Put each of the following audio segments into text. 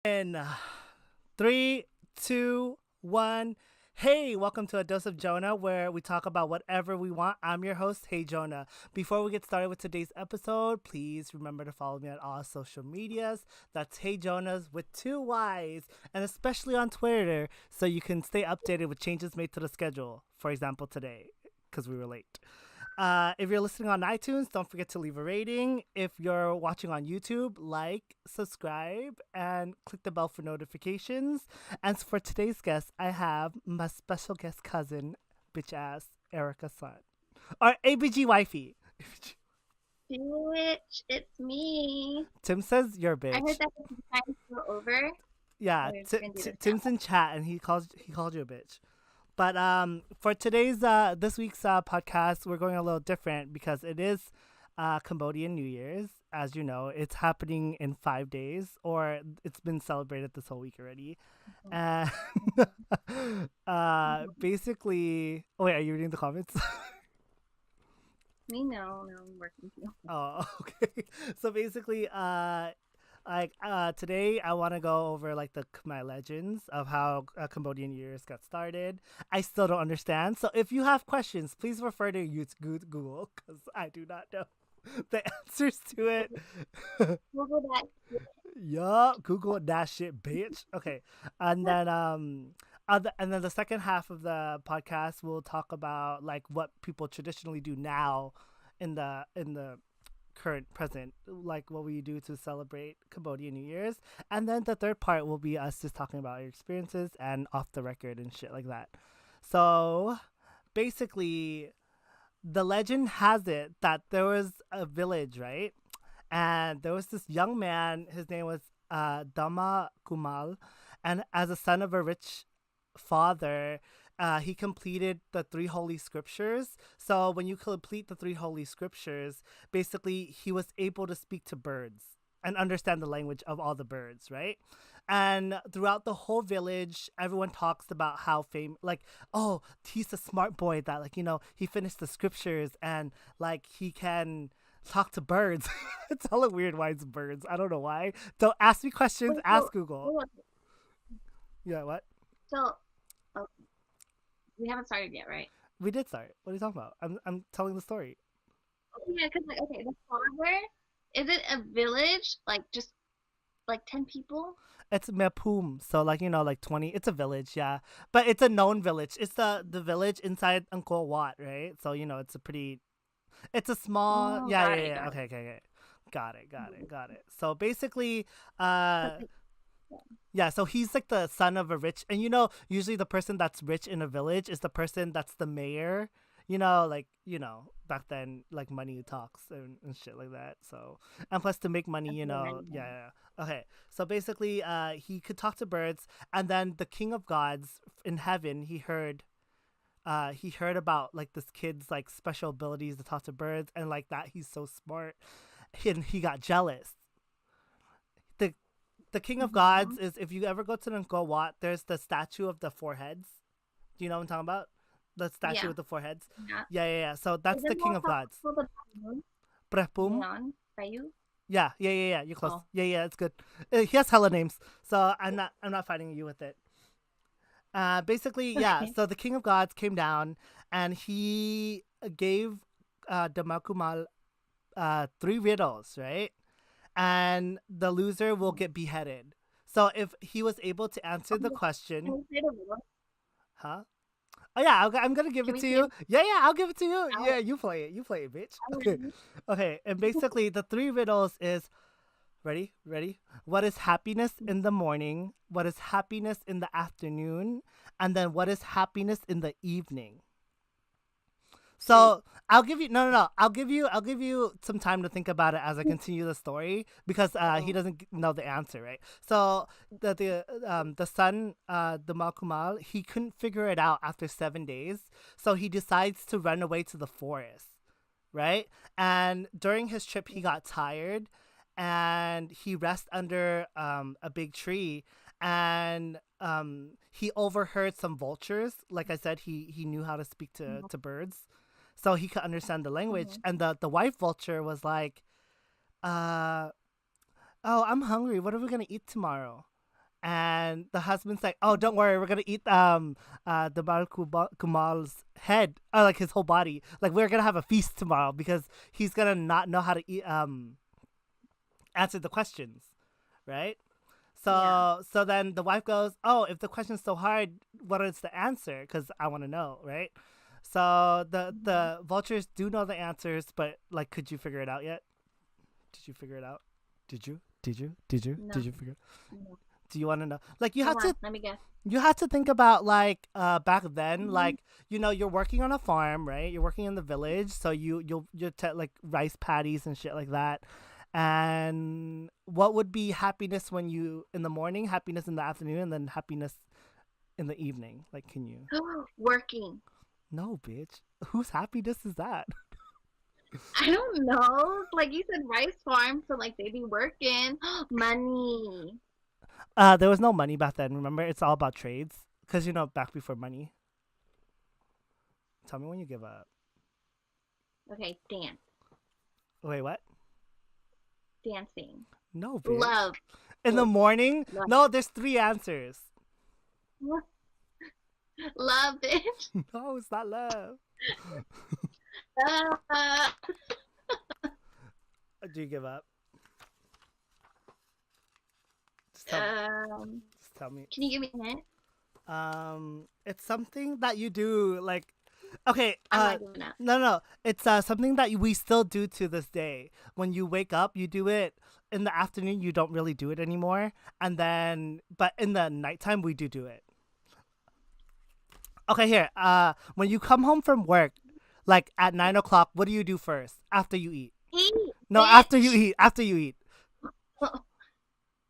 In three, two, one. Hey, welcome to A Dose of Jonah, where we talk about whatever we want. I'm your host, Hey Jonah. Before we get started with today's episode, please remember to follow me on all social medias. That's Hey Jonahs with two Y's, and especially on Twitter, so you can stay updated with changes made to the schedule. For example, today, because we were late. If you're listening on iTunes, don't forget to leave a rating. If you're watching on YouTube, like, subscribe, and click the bell for notifications. And for today's guest, I have my special guest cousin, bitch ass Erica Sun, or AbgWifey. Bitch, it's me. Tim says you're a I heard bitch. that the time's still over. Yeah, We're just gonna do this now. Tim's in chat and he called you a bitch. But for today's this week's podcast, we're going a little different because it is Cambodian New Year's. As you know, it's happening in 5 days, or it's been celebrated this whole week already. And basically, oh wait, are you reading the comments? Me, no, I'm working too. Oh, okay. So basically, today I want to go over like the Khmer legends of how Cambodian years got started. I still don't understand. So if you have questions, please refer to Google because I do not know the answers to it. Google that. Yup, Google that shit, bitch. Okay, and then and then the second half of the podcast we'll talk about like what people traditionally do now in the current present, like what we do to celebrate Cambodian New Year's. And then the third part will be us just talking about our experiences and off the record and shit like that. So basically, the legend has it that there was a village, right? And there was this young man, his name was Dama Kumal, and as a son of a rich father, he completed the three holy scriptures. So when you complete the three holy scriptures, basically he was able to speak to birds and understand the language of all the birds, right? And throughout the whole village, everyone talks about how like, oh, he's a smart boy that, like, he finished the scriptures and, like, he can talk to birds. It's hella weird why it's birds. I don't know why. Don't ask me questions, Wait, ask Google. hold on. Yeah, what? So, oh, we haven't started yet, right? We did start. What are you talking about? I'm telling the story. Oh, yeah, because like, okay, the farmer, is it a village? Like just like 10 people? It's Mepum, so like like 20. It's a village, yeah, but it's a known village. It's the village inside Angkor Wat, right? So it's a pretty, it's a small, Oh, yeah, got yeah, it, yeah. got Okay, it. okay, okay. Got it. So basically, But uh, yeah. So he's like the son of a rich, and usually the person that's rich in a village is the person that's the mayor. Like back then, like money talks and shit like that. So and plus to make money, okay, I yeah, know. yeah. Yeah. Okay. So basically, he could talk to birds, and then the king of gods in heaven, he heard about like this kid's like special abilities to talk to birds, and like that he's so smart, and he got jealous. the The king of gods Mm-hmm. is, if you ever go to Angkor Wat, there's the statue of the four heads. Do you know what I'm talking about? The statue Yeah, with the four heads. yeah. Yeah, yeah, yeah. So that's the Isn't king that of gods. also the Bayou? Prepum. Neon? Bayou? Yeah, yeah, yeah, yeah. You're close. Oh, Yeah, yeah. It's good. He has hella names, so I'm not fighting you with it. Basically, yeah. okay. So the king of gods came down, and he gave Damakumal three riddles, right? And the loser will Mhm. get beheaded. So if he was able to answer the Can question, we say the riddle? huh? Oh yeah, I'm gonna give Can it we to say you. Yeah, yeah, I'll give it to you. out? Yeah, you play it. You play it, bitch. I'm Okay, ready. okay. And basically, the three riddles is ready, ready. What is happiness in the morning? What is happiness in the afternoon? And then what is happiness in the evening? Sweet. So I'll give you no. I'll give you some time to think about it as I continue the story because he Oh, doesn't know the answer, right? So the son, the Malkumal, he couldn't figure it out after 7 days, so he decides to run away to the forest, right? And during his trip, he got tired, and he rests under a big tree, and he overheard some vultures. Like I said, he knew how to speak to mhm, birds, so he could understand the language. mhm. And the wife vulture was like, uh, "Oh, I'm hungry. What are we gonna eat tomorrow?" And the husband's like, "Oh, don't worry, we're gonna eat the Kumal's head, like his whole body. Like we're gonna have a feast tomorrow because he's gonna not know how to eat answer the questions, right?" Yeah. So then the wife goes, "Oh, if the question's so hard, what is the answer? Because I want to know, right?" So Mhm. the vultures do know the answers, but like, could you figure it out yet? Did you figure it out? Did you? Did you? Did you? Did No. you figure? No. Do you want to know? Like, Come on, let me guess. you had to think about like back then, Mhm. like you're working on a farm, right? You're working in the village, so like rice paddies and shit like that. And what would be happiness when you in the morning, happiness in the afternoon, and then happiness in the evening? Like, can you? Working. No, bitch. Whose happiness is that? I don't know. Like you said, rice farm, so like they be working. Money. There was no money back then. Remember, it's all about trades. Cause back before money. Tell me when you give up. Okay, dance. Wait, what? Dancing. No, bitch. Love. In the morning? Love. No, there's three answers. Love it. No, it's not love. Uh, Do you give up? Just tell me. um, Just tell me. can you give me a hint? It's something that you do. Like, okay. I'm not giving up. No. It's something that we still do to this day. When you wake up, you do it. In the afternoon, you don't really do it anymore. And then, but in the nighttime, we do it. Okay, here. When you come home from work, like at 9 o'clock, what do you do first after you eat? Eat, No, after you bitch. eat. After you eat.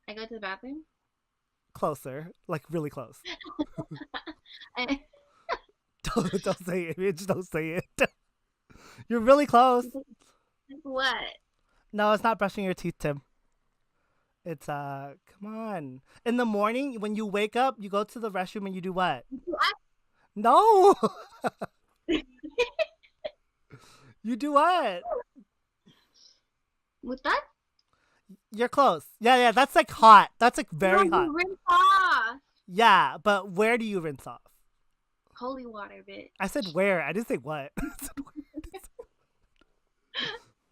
I go to the bathroom. Closer, like really close. I, Don't say it, bitch. Don't say it. You're really close. what? No, it's not brushing your teeth, Tim. It's come on. In the morning, when you wake up, you go to the restroom and you do what? What? No, you do what? With that? You're close. Yeah. That's like hot. That's like No, very hot. you rinse off. Yeah, but where do you rinse off? Holy water, bitch. I said where. I didn't say what.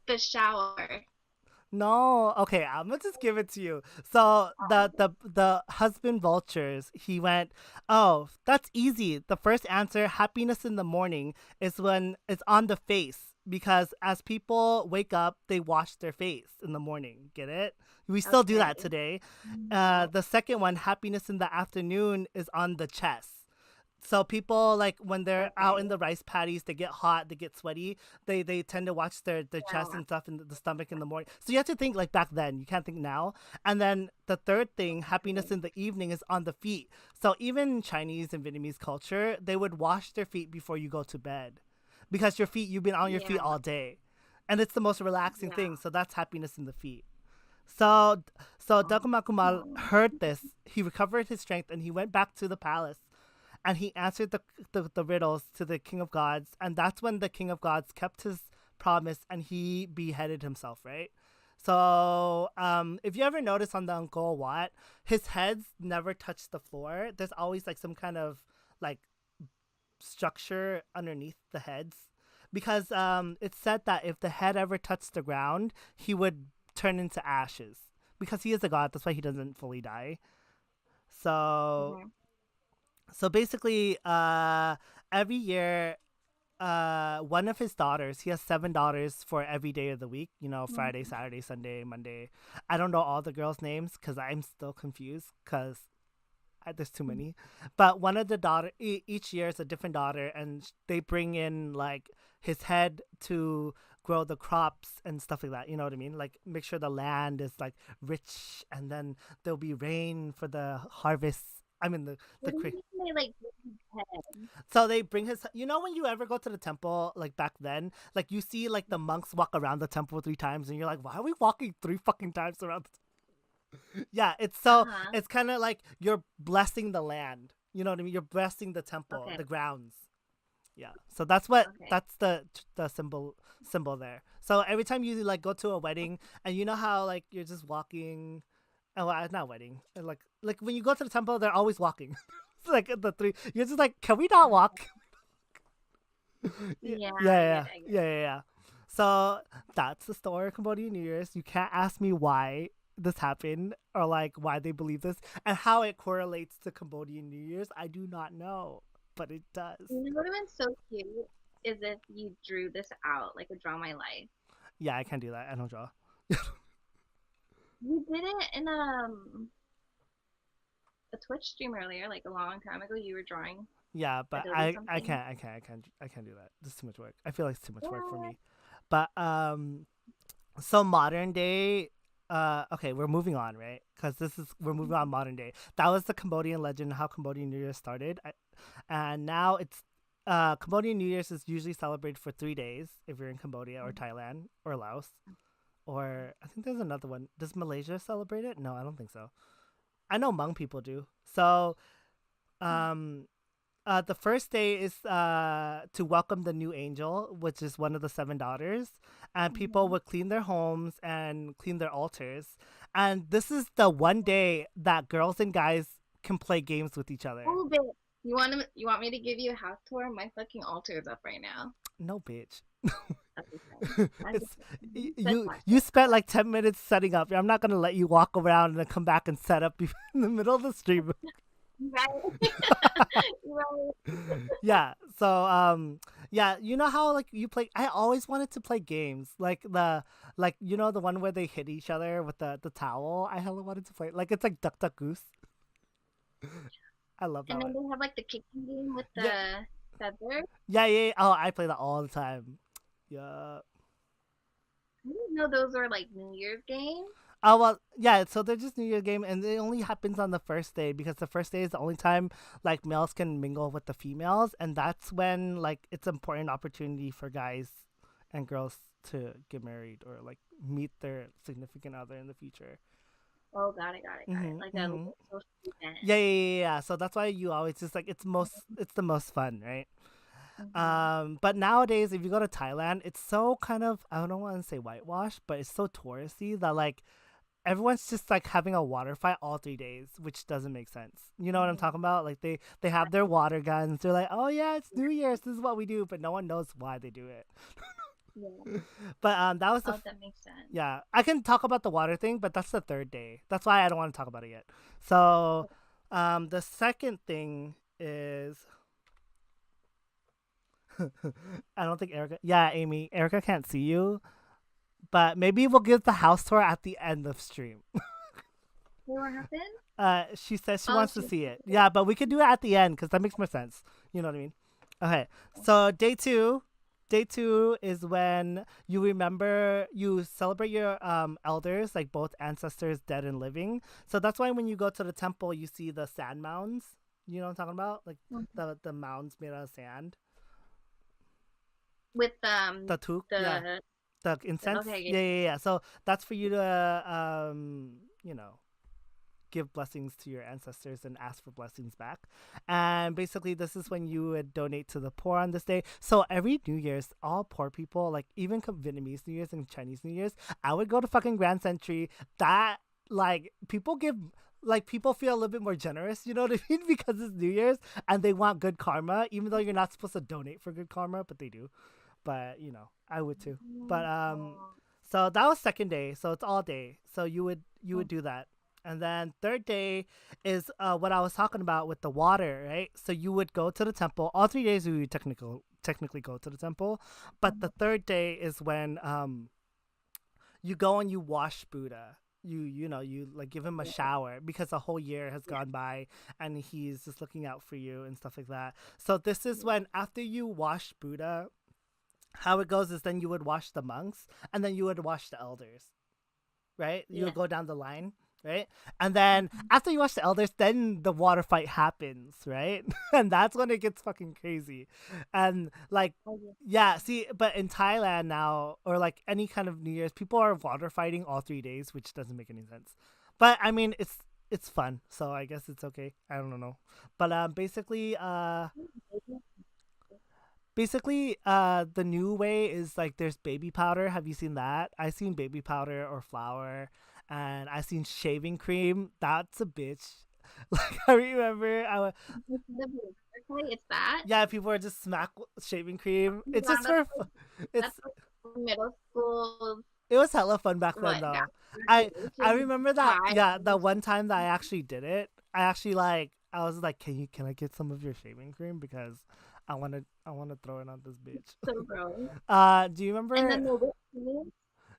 The shower. No, okay, I'm gonna just give it to you. So the husband vultures, he went, "Oh, that's easy. The first answer, happiness in the morning, is when it's on the face because as people wake up, they wash their face in the morning. Get it? We still do that Okay. today. No. The second one, happiness in the afternoon, is on the chest. So people like when they're out Okay. in the rice paddies, they get hot, they get sweaty. They tend to watch their chest Yeah. and stuff in the stomach in the morning. So you have to think like back then. You can't think now. And then the third thing, happiness Okay. in the evening, is on the feet. So even in Chinese and Vietnamese culture, they would wash their feet before you go to bed, because your feet you've been on your feet Yeah. all day, and it's the most relaxing Yeah. thing. So that's happiness in the feet. So so Dagamakumal Oh. heard this. He recovered his strength and he went back to the palace and he answered the riddles to the king of gods, and that's when the king of gods kept his promise and he beheaded himself, right? So if you ever notice on the Angkor Wat, his heads never touch the floor. There's always like some kind of like structure underneath the heads, because it's said that if the head ever touched the ground, he would turn into ashes, because he is a god. That's why he doesn't fully die. So Mhm. so basically, every year, one of his daughters, he has 7 daughters for every day of the week. Friday, Mhm. Saturday, Sunday, Monday. I don't know all the girls' names because I'm still confused because there's too many. But one of the each year is a different daughter, and they bring in like his head to grow the crops and stuff like that. You know what I mean? Like make sure the land is like rich, and then there'll be rain for the harvest. I mean the What do you mean they like hit his head? so they bring his. When you ever go to the temple, like back then, like you see like the monks walk around the temple 3 times, and you're like, why are we walking 3 fucking times around? Yeah, Uh-huh. it's kind of like you're blessing the land. You know what I mean? You're blessing the temple, Okay. the grounds. Yeah. So Okay. that's the symbol there. So every time you like go to a wedding, and you know how like you're just walking, oh, well, not wedding, like like when you go to the temple, they're always walking. It's like the three. You're just like, can we not walk? Yeah, Yeah, yeah, I get yeah, it. I get yeah, yeah, yeah. So that's the story of Cambodian New Year's. You can't ask me why this happened or like why they believe this and how it correlates to Cambodian New Year's. I do not know, but it does. You know what would have been so cute is if you drew this out, like a Draw My Life. Yeah, I can't do that. I don't draw. You did it in a Twitch stream earlier, like a long time ago. You were drawing Yeah, but Adobe I something. can't I can't I can't I can't do that. This is too much work. I feel like it's too much work for What? me. But so modern day okay, we're moving on, right? Cuz we're moving on modern day. That was the Cambodian legend how Cambodian New Year started. And now it's Cambodian New Year's is usually celebrated for 3 days if you're in Cambodia or Thailand or Laos or I think there's another one. Does Malaysia celebrate it? No, I don't think so. I know Hmong people do. So um the first day is to welcome the new angel, which is one of the seven daughters, and people Mm-hmm. would clean their homes and clean their altars. And this is the one day that girls and guys can play games with each other. Oh, babe, you want me to give you a house tour? My fucking altar is up right now. No, bitch. That's okay. That's It's okay. You said you Martha. spent like 10 minutes setting up. I'm not gonna let you walk around and then come back and set up in the middle of the stream. Right. Right. Yeah. So yeah, you know how like you play I always wanted to play games. Like you know the one where they hit each other with the towel? I hella wanted to play. Like it's like Duck Duck Goose. I love that And then one. they have like the kicking game with Yeah. the feather. Yeah, yeah, yeah. Oh, I play that all the time. Yeah. I didn't know those were like New Year's games. Oh well, yeah. So they're just New Year game, and it only happens on the first day because the first day is the only time like males can mingle with the females, and that's when like it's an important opportunity for guys and girls to get married or like meet their significant other in the future. Oh, got it, got it, got it. Mhm. Like a Mhm. little social event. Yeah, yeah, yeah, yeah. So that's why you always just like it's the most fun, right? Mm-hmm. But nowadays if you go to Thailand, it's so kind of I don't want to say whitewash, but it's so touristy that like everyone's just like having a water fight all 3 days, which doesn't make sense. You know what I'm Mm-hmm. talking about? Like they have their water guns. They're like, oh yeah, it's New Year's. This is what we do, but no one knows why they do it. Yeah. But that was Oh, that makes sense. yeah. I can talk about the water thing, but that's the third day. That's why I don't want to talk about it yet. So the second thing is I don't think Erica. Yeah, Amy. Erica can't see you, but maybe we'll give the house tour at the end of stream. Wait, what happened? She says she Oh, wants to see it. Yeah, but we could do it at the end because that makes more sense. You know what I mean? Okay. So day two. Day two is when you celebrate your elders, like both ancestors, dead and living. So that's why when you go to the temple, you see the sand mounds. You know what I'm talking about? Like the mounds made out of sand. with The tuk, yeah. the The incense. okay, Yeah, yeah. yeah, yeah. So that's for you to give blessings to your ancestors and ask for blessings back. And basically, this is when you would donate to the poor on this day. So every New Year's, all poor people, like even Vietnamese New Year's and Chinese New Year's, I would go to fucking Grand Century. That like people give. Like people feel a little bit more generous, you know what I mean? Because it's New Year's and they want good karma, even though you're not supposed to donate for good karma, but they do. But I would too. But Oh, so that was second day, so it's all day. So you would do that. And then third day is what I was talking about with the water, right? So you would go to the temple. All 3 days you would technically go to the temple, but the third day is when you go and you wash Buddha. You like give him a shower because a whole year has gone by and he's just looking out for you and stuff like that. So this is when after you wash Buddha, how it goes is then you would wash the monks and then you would wash the elders, right? You yeah. would go down the line, right? And then after you wash the elders, then the water fight happens, right? And that's when it gets fucking crazy. And like, Oh, yeah. yeah, see, but in Thailand now, or like any kind of New Year's, people are water fighting all 3 days, which doesn't make any sense. But I mean, it's fun, so I guess it's okay. I don't know, but basically the new way is like there's baby powder. Have you seen that? I seen baby powder or flour, and I seen shaving cream. That's a bitch. Like I remember, It's that. yeah, people were just smack shaving cream. It's Yeah, just for that's it's like middle school. it was hella fun back then What though. I graduation remember that, time. yeah, the one time that I actually did it. I actually like I was like, can I get some of your shaving cream because I wanna throw it on this bitch. So gross. Do you And remember? then the whipped cream.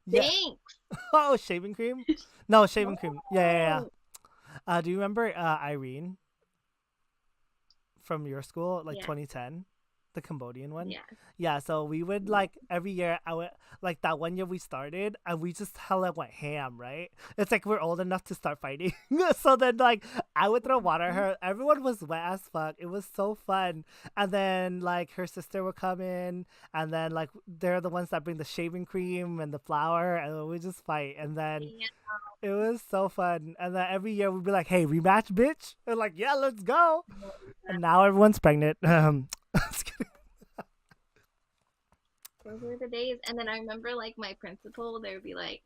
Yeah. Thanks. Oh, shaving cream? No, shaving cream. Yeah, yeah, yeah. No. Do you remember Irene from your school, like Yes. 2010? The Cambodian one. Yes. Yeah, so we would Yes. like every year I would like that one year we started and we just hella went ham, right? It's like we're old enough to start fighting. So then like I would throw water at her. Everyone was wet as fuck. It was so fun. And then like her sister would come in and then like they're the ones that bring the shaving cream and the flour and we just fight. And then Yeah. it was so fun. And then every year we'd be like, hey, rematch, bitch. And like, yeah, let's go. And now everyone's pregnant. Just kidding. Those were the days. And then I remember like my principal, they would be like,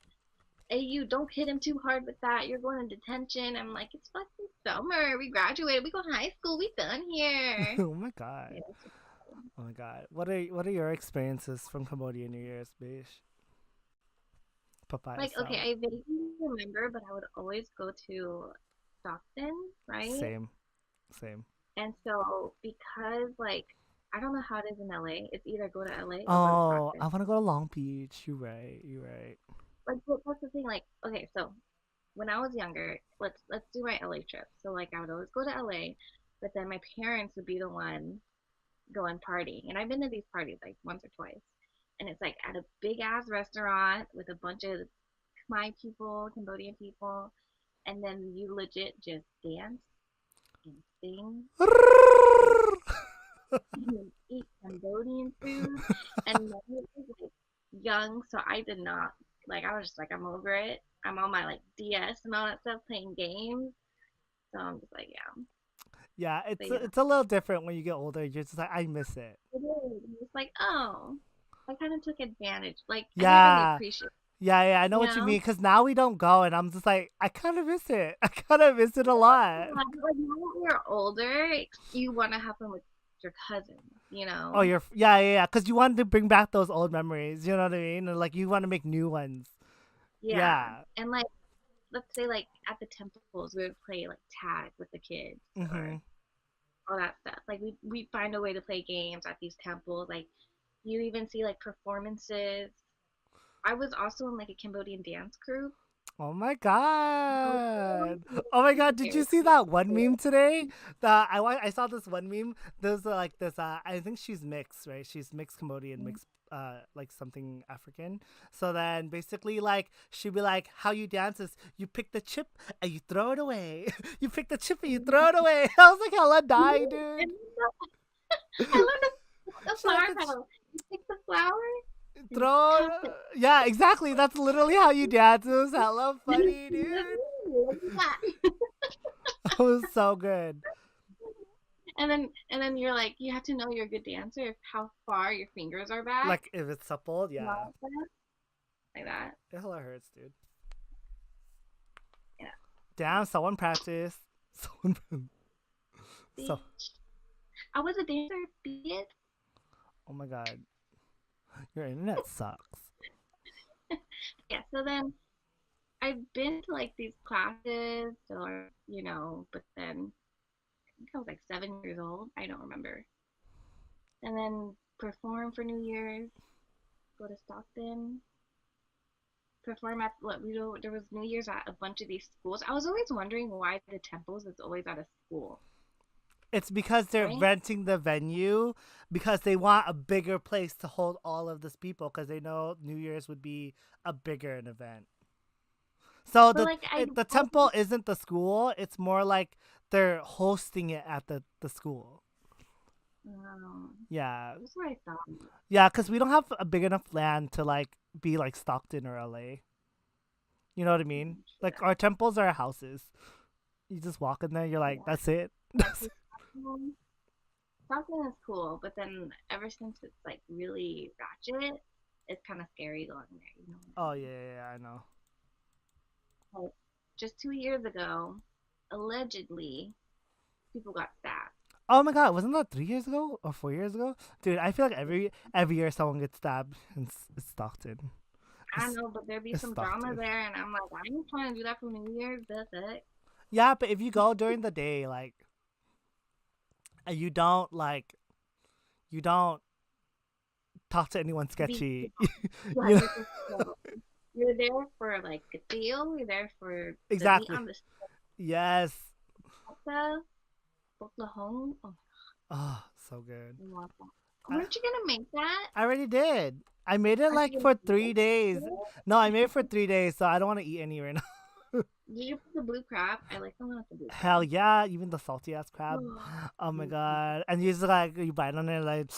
"Hey, you don't hit him too hard with that. You're going to detention." I'm like, "It's fucking summer. We graduated. We go to high school. We done here." Oh my god. Yeah, it's just Oh my god. What are your experiences from Cambodia New Year's, bitch? Papaya like, okay, salad. I vaguely remember, but I would always go to Stockton, right? Same. Same. And so because like I don't know how it is in LA. It's either go to LA or go to Oh, I Stockton. wanna go to Long Beach. You're right. You're right. Like that's the thing. Like okay, so when I was younger, let's do my LA trip. So like I would always go to LA, but then my parents would be the one going partying. And I've been to these parties like once or twice. And it's like at a big ass restaurant with a bunch of Khmer people, Cambodian people, and then you legit just dance and sing and eat Cambodian food. And then it was like young, so I did not like. I was just like, I'm over it. I'm on my like DS and all that stuff, playing games. So I'm just like, yeah. Yeah, But yeah, it's a little different when you get older. You're just like I miss it. it is. I'm just like, oh, I kind of took advantage. Like I didn't really Yeah. appreciate, Yeah, yeah, I know you what you know. mean. Cause now we don't go, and I'm just like, I kind of miss it. I kind of miss it a lot. Like now that we're older, you want to have fun with your cousins, you Oh, know. you're yeah, yeah, yeah. Cause you wanted to bring back those old memories. You know what I mean? And like you want to make new ones. Yeah, Yeah. and like let's say like at the temples, we would play like tag with the kids or Mhm. all that stuff. Like we find a way to play games at these temples. Like you even see like performances. I was also in like a Cambodian dance group. Oh my For god. Oh my god, did you years. see that one meme today? That I saw this one meme. There's like this I think she's mixed, right? She's mixed Cambodian, mixed like something African. So then basically like she'd be like how you dance is you pick the chip and you throw it away. You pick the chip and you throw it away. I was like hella die, And dude. I learned the She like flower petal. You pick the flower and throw toss it. yeah, exactly. That's literally how you dance. It was hella funny, dude. Look at that. It was so good. And then you're like you have to know you're a good dancer if how far your fingers are back. Like if it's supple, And yeah. all that, like that. It hella hurts, dude. Yeah. Damn, someone practiced. Someone. So, Bitch. I was a dancer, bitch. oh my god, your internet sucks. Yeah, so then I've been to like these classes or but then I think I was like 7 years old. I don't remember. And then perform for New Year's, go to Stockton, perform at what there was New Year's at a bunch of these schools. I was always wondering why the temples is always at a school, It's because they're right? renting the venue because they want a bigger place to hold all of this people because they know New Year's would be a bigger an event. So But like the temple isn't the school. It's more like they're hosting it at the school. Yeah, that's what I thought. yeah, because we don't have a big enough land to like be like Stockton or LA. You know what I mean? Like our temples are houses. You just walk in there, you're like, Yeah. that's it. Like Stockton, Stockton is cool, but then ever since it's like really ratchet, it's kind of scary going there. Oh yeah, yeah, yeah, I know. Like just 2 years ago, allegedly people got stabbed. Oh my god, wasn't that 3 years ago or 4 years ago? Dude, I feel like every year someone gets stabbed in Stockton. I It's, know, but there be it's some drama Stockton. there, and I'm like, I ain't trying to do that for New Year's. That's it. Yeah, but if you go during the day, like, and you don't talk to anyone Be sketchy. Yeah, you know? you're just you're there for like a deal. You're there for the meat Exactly. on the Yes. salsa, Oklahoma. Oh, Oh, so good. I want that. I, Weren't you gonna make that? I already did. I made it Aren't like you for gonna eat 3 days. it? No, I made it for 3 days, so I don't want to eat any right now. Did you put the blue crab? I like the one with the blue Hell crab. yeah, even the salty ass crab. Oh, Oh my mm, god. And you just like you bite on it like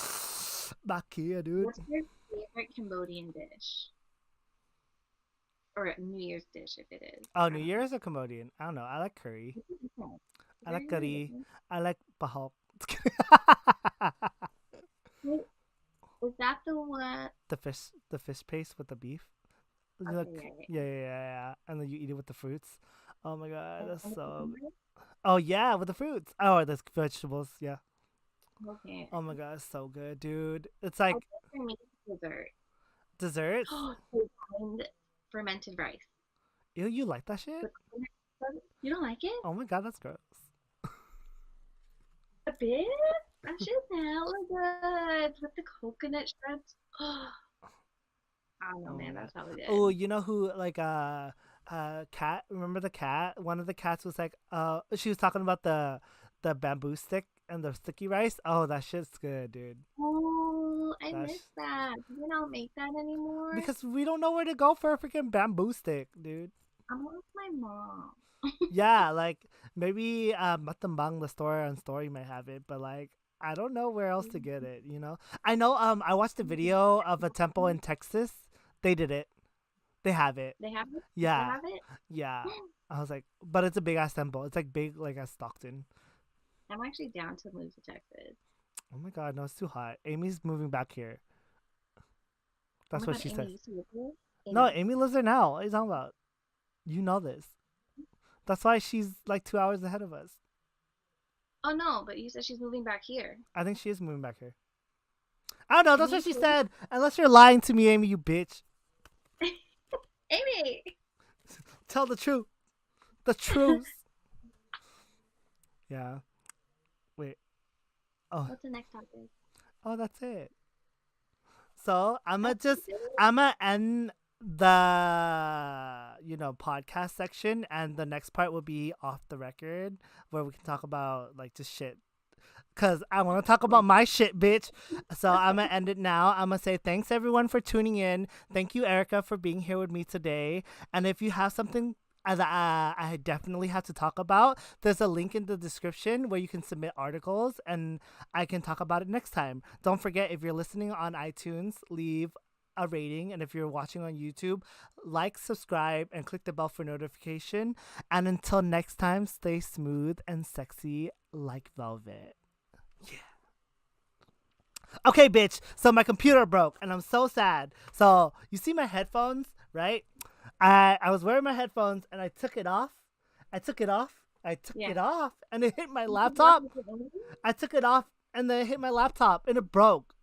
back here, dude. what's your favorite Cambodian dish or a New Year's dish if it is? Oh, I New don't know. Year's or Cambodian? I don't know. I like curry. It's different. It's I like very very curry. different. I like bahok. Wait, is that the one? The fish paste with the beef. Okay, Look, yeah, yeah. yeah. And then you eat it with the fruits. Oh my god, that's And the so. cucumber? Oh yeah, with the fruits. Oh, there's vegetables. Yeah. Okay. Oh my god, it's so good, dude. It's I like think for me, dessert. desserts. Oh, so kind fermented rice. Ew, you like that shit? The coconut stuff. You don't like it? Oh my god, that's gross. A bit? That shit's hella good with the coconut shreds. I don't know, Oh my man. god. That's hella Oh, good. you know who like cat? Remember the cat? One of the cats was like she was talking about the bamboo stick and the sticky rice. Oh, that shit's good, dude. Oh, I That's miss that. Do they don't make that anymore? because we don't know where to go for a freaking bamboo stick, dude. I'm with my mom. Yeah, like maybe Matambang the store on story might have it, but like I don't know where else to get it. I know I watched a video of a temple in Texas. They did it. They have it. They have it? They still Yeah. have it? Yeah. I was like, but it's a big ass temple. It's like big like as Stockton. I'm actually down to move to Texas. Oh my god, no, it's too hot. Amy's moving back here. Oh That's my what god, she Amy said. used to live here? No, Amy. Amy lives there now. What are you talking about? You know this. That's why she's like 2 hours ahead of us. Oh no, but you said she's moving back here. I think she is moving back here. I don't know. That's Amy what used she to live said. Unless you're lying to me, Amy, you bitch. Amy! Tell the truth. The truth. Yeah. Wait. Oh. What's the next topic? Oh, that's it. So That's it? I'ma end the podcast section, and the next part will be off the record where we can talk about like just shit. Cause I want to talk about my shit, bitch. So I'm gonna end it now. I'm gonna say thanks everyone for tuning in. Thank you, Erica, for being here with me today. And if you have something that I definitely have to talk about, there's a link in the description where you can submit articles, and I can talk about it next time. Don't forget, if you're listening on iTunes, leave a rating, and if you're watching on YouTube, like, subscribe, and click the bell for notification. And until next time, stay smooth and sexy like velvet. Okay, bitch. So my computer broke, and I'm so sad. So you see my headphones, right? I was wearing my headphones, and I took it off. I took it off. I took Yeah. it off, and it hit my You can watch laptop. it with Amy? I took it off, and then it hit my laptop, and it broke.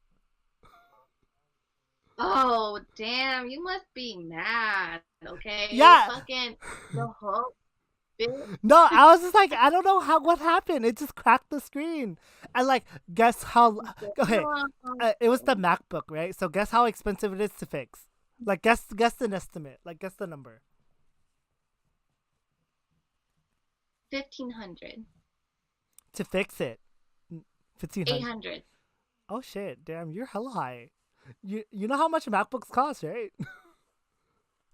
Oh, damn. You must be mad, okay? Yeah. Fucking the whole bitch. No, I was just like, I don't know what happened. It just cracked the screen, and like, guess how? Okay, it was the MacBook, right? So guess how expensive it is to fix. Like, guess an estimate. Like, guess the number. 1,500. To fix it. 1,500. 800. Oh shit! Damn, you're hella high. You know how much MacBooks cost, right?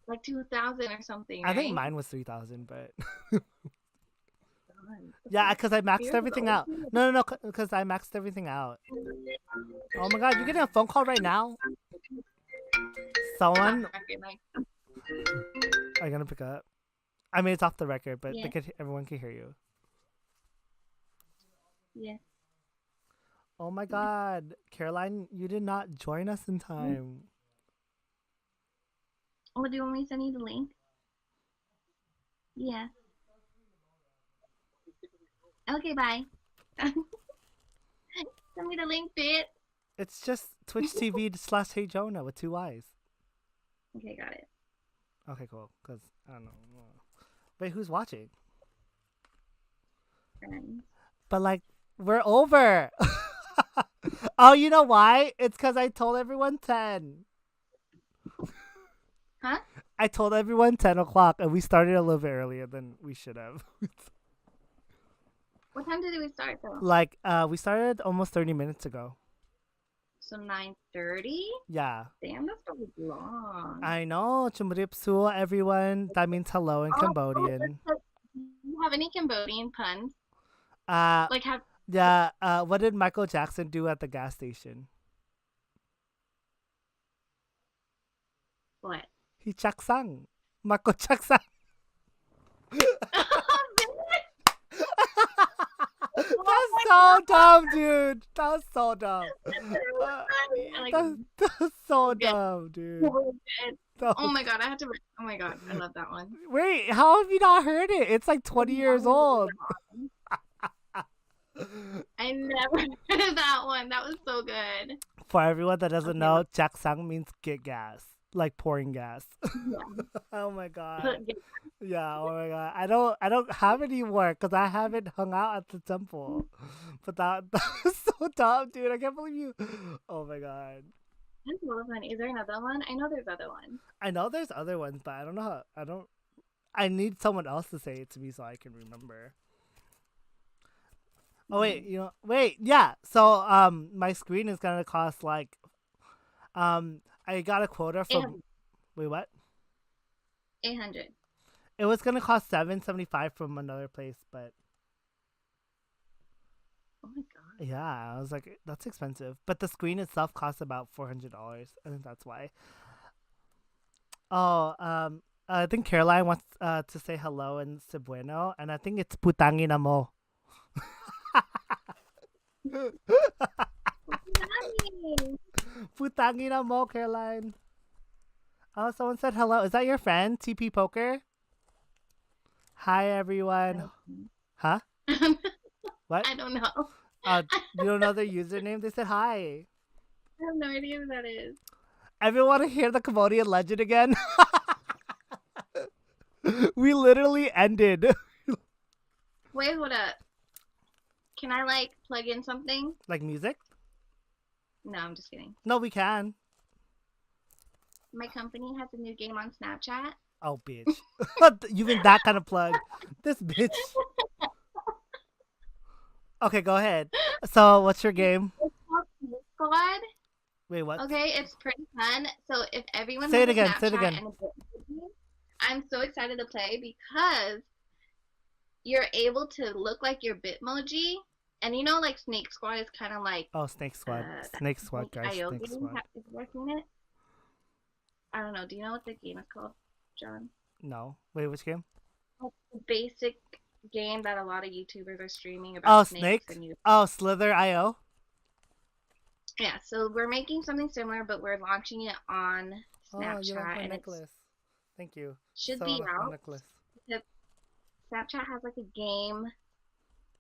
Like 2,000 or something, I think right? mine was 3,000, but God, yeah, because I maxed yours is everything out. OP. No, because I maxed everything out. Oh my god, you're getting a phone call right now. Someone are you gonna pick up? I mean, it's off the record, but Yeah. everyone can hear you. Yeah. Oh my god, Caroline, you did not join us in time. Oh, do you want me to send you the link? Yeah. Okay, bye. Send me the link, bitch. It's just Twitch TV / Hey Jonah with 2 Y's. Okay, got it. Okay, cool. Because I don't know. Wait, who's watching? Friends. But like, we're over. Oh, you know why? It's because I told everyone 10. Huh? I told everyone 10 o'clock, and we started a little bit earlier than we should have. What time did we start though? Like, we started almost 30 minutes ago. So 9:30. Yeah. Damn, that's probably long. I know. Chumripsu, everyone. That means hello in Cambodian. Do you have any Cambodian puns? Uh, Like have yeah. What did Michael Jackson do at the gas station? what? He chaksang. Michael chaksang. That's so dumb, dude. That's so dumb. That's so dumb, dude. Oh my god, I had to. Oh my god, I love that one. Wait, how have you not heard it? It's like 20 years old. I never heard of that one. That was so good. For everyone that doesn't Okay, know, chaksang means get gas, like pouring gas. yeah. Oh my god. Yeah, oh my god. I don't have any more because I haven't hung out at the temple. But that was so dumb, dude. I can't believe you. Oh my god. That's well fun. Is there another one? I know there's other ones. I know there's other ones, but I don't know how. I need someone else to say it to me so I can remember. Oh wait, yeah. So my screen is gonna cost like I got a quota from. Wait, what? 800. It was gonna cost $775 from another place, but Oh my god. yeah, I was like, that's expensive. But the screen itself costs about $400. I think that's why. Oh, I think Caroline wants to say hello in Cebuano, and I think it's putangina mo. What's that mean? Putangina mo, Caroline. Oh, someone said hello. Is that your friend, TP Poker? Hi, everyone. Huh? What? I don't know. You don't know their username? They said hi. I have no idea who that is. Everyone want to hear the Cambodian legend again? We literally ended. Wait, hold up. Can I like plug in something? Like music? No, I'm just kidding. No, we can. My company has a new game on Snapchat. Oh, bitch. You mean that kind of plug? This bitch. Okay, go ahead. So, what's your game? It's called Snake Squad. Wait, what? Okay, it's pretty fun. So if everyone Say has it again, a say it Snapchat again. and a Bitmoji, I'm so excited to play because you're able to look like your Bitmoji. And you know, like Snake Squad is kind of like Oh, Snake Squad. that Snake Squad, guys. IO Snake game. Squad. Have you ever seen it? I don't know. Do you know what the game is called, John? No. Wait, which game? It's a basic game that a lot of YouTubers are streaming Oh, about Snake? snakes and you. Oh, Slither IO? Yeah, so we're making something similar, but we're launching it on Oh, you like Snapchat, my and it necklace. Thank you. should So, be I like my out. necklace. The Snapchat has like a game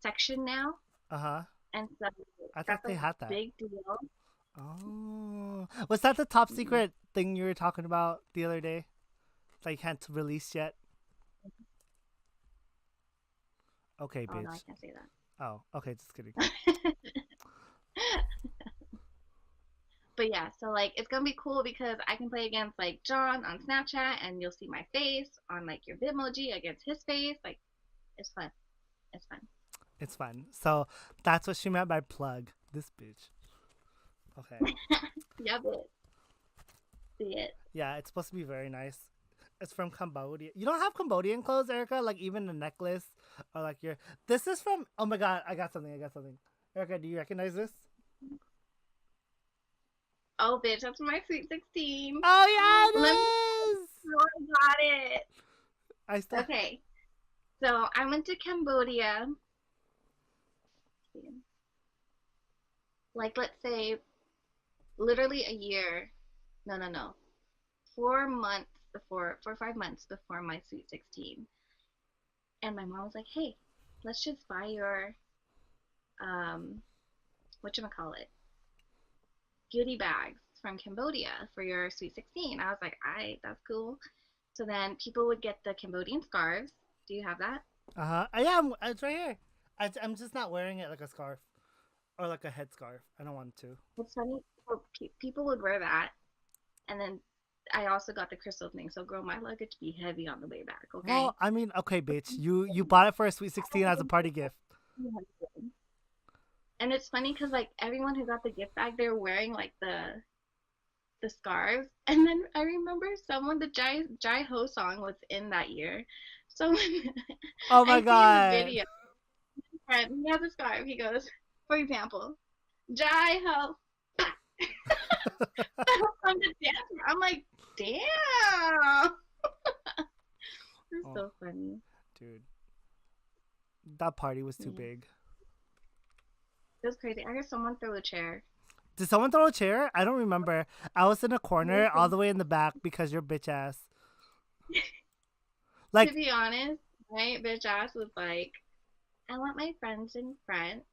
section now, Uh-huh. and so I that's thought they a had that. big deal. Oh. Was that the top secret thing you were talking about the other day? That you can't release yet? Okay, Oh no, I bitch. can't say that. Oh, okay, just kidding. But yeah, so like it's gonna be cool because I can play against like John on Snapchat, and you'll see my face on like your Bitmoji against his face. Like, it's fun. It's fun. It's fun. So, that's what she meant by plug. This bitch. Okay. Yeah, but see it. Yeah, it's supposed to be very nice. It's from Cambodia. You don't have Cambodian clothes, Erica? Like even the necklace or like your. This is from. Oh my god! I got something. Erica, do you recognize this? Oh, bitch, that's my Sweet 16. Oh yeah, Let it me. is. Oh, I got it. I still. Okay, so I went to Cambodia. Like, let's say, literally a year. No. 4 months before, 4 or 5 months before my Sweet 16. And my mom was like, hey, let's just buy your um whatchamacallit, goodie bags from Cambodia for your Sweet 16. I was like, alright, that's cool. So then people would get the Cambodian scarves. Do you have that? Yeah, it's right here. I'm just not wearing it like a scarf or like a headscarf. I don't want to. It's funny. So people would wear that, and then I also got the crystal thing. So, girl, my luggage be heavy on the way back. Okay. Well, I mean, okay, bitch. You bought it for a Sweet 16 as a party gift. And it's funny because like everyone who got the gift bag, they were wearing like the scarves. And then I remember someone, the Jai Ho song was in that year. So Oh my I see in the god. video, right, he has a scarf. He goes, for example, Jai Ho. I'm the dancer. I'm like, damn. It's Oh, so funny. dude, that party was too Yeah. big. It was crazy. I heard someone throw a chair. Did someone throw a chair? I don't remember. I was in a corner all the way in the back because your bitch ass. To Like, be honest, my bitch ass was like, I want my friends in front,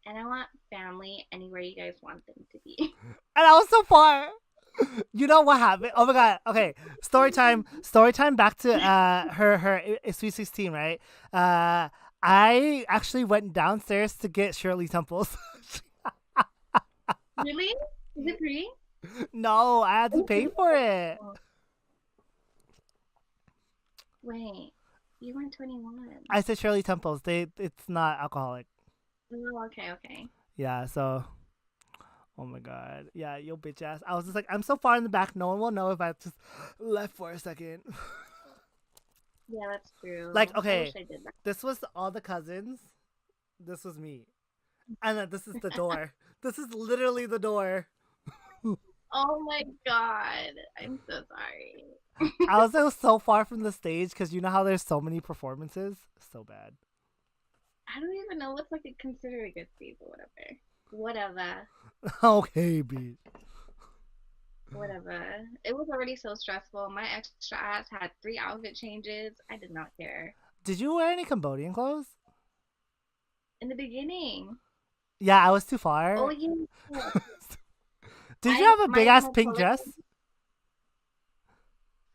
and I want family anywhere you guys want them to be. and I was so far. You know what happened? Oh my god. Okay. Story time. Story time. Back to her Sweet 16, right? I actually went downstairs to get Shirley Temples. Really? Is it free? No, I had to pay for it. Wait, you weren't 21. I said Shirley Temples. It's not alcoholic. Oh, okay, okay. Yeah. So, oh my god. Yeah, yo bitch ass. I was just like, I'm so far in the back. No one will know if I just left for a second. Yeah, that's true. Like, I wish okay, I did that. this was all the cousins. This was me, and then this is the door. This is literally the door. Oh my god, I'm so sorry. I was so far from the stage because you know how there's so many performances. So bad. I don't even know what's like considered a good sleep or whatever. Whatever. Okay, bitch. Whatever. It was already so stressful. My extra ass had 3 outfit changes. I did not care. Did you wear any Cambodian clothes? In the beginning. Yeah, I was too Oh, far. yeah. Did you I have a big mine ass had pink color. dress?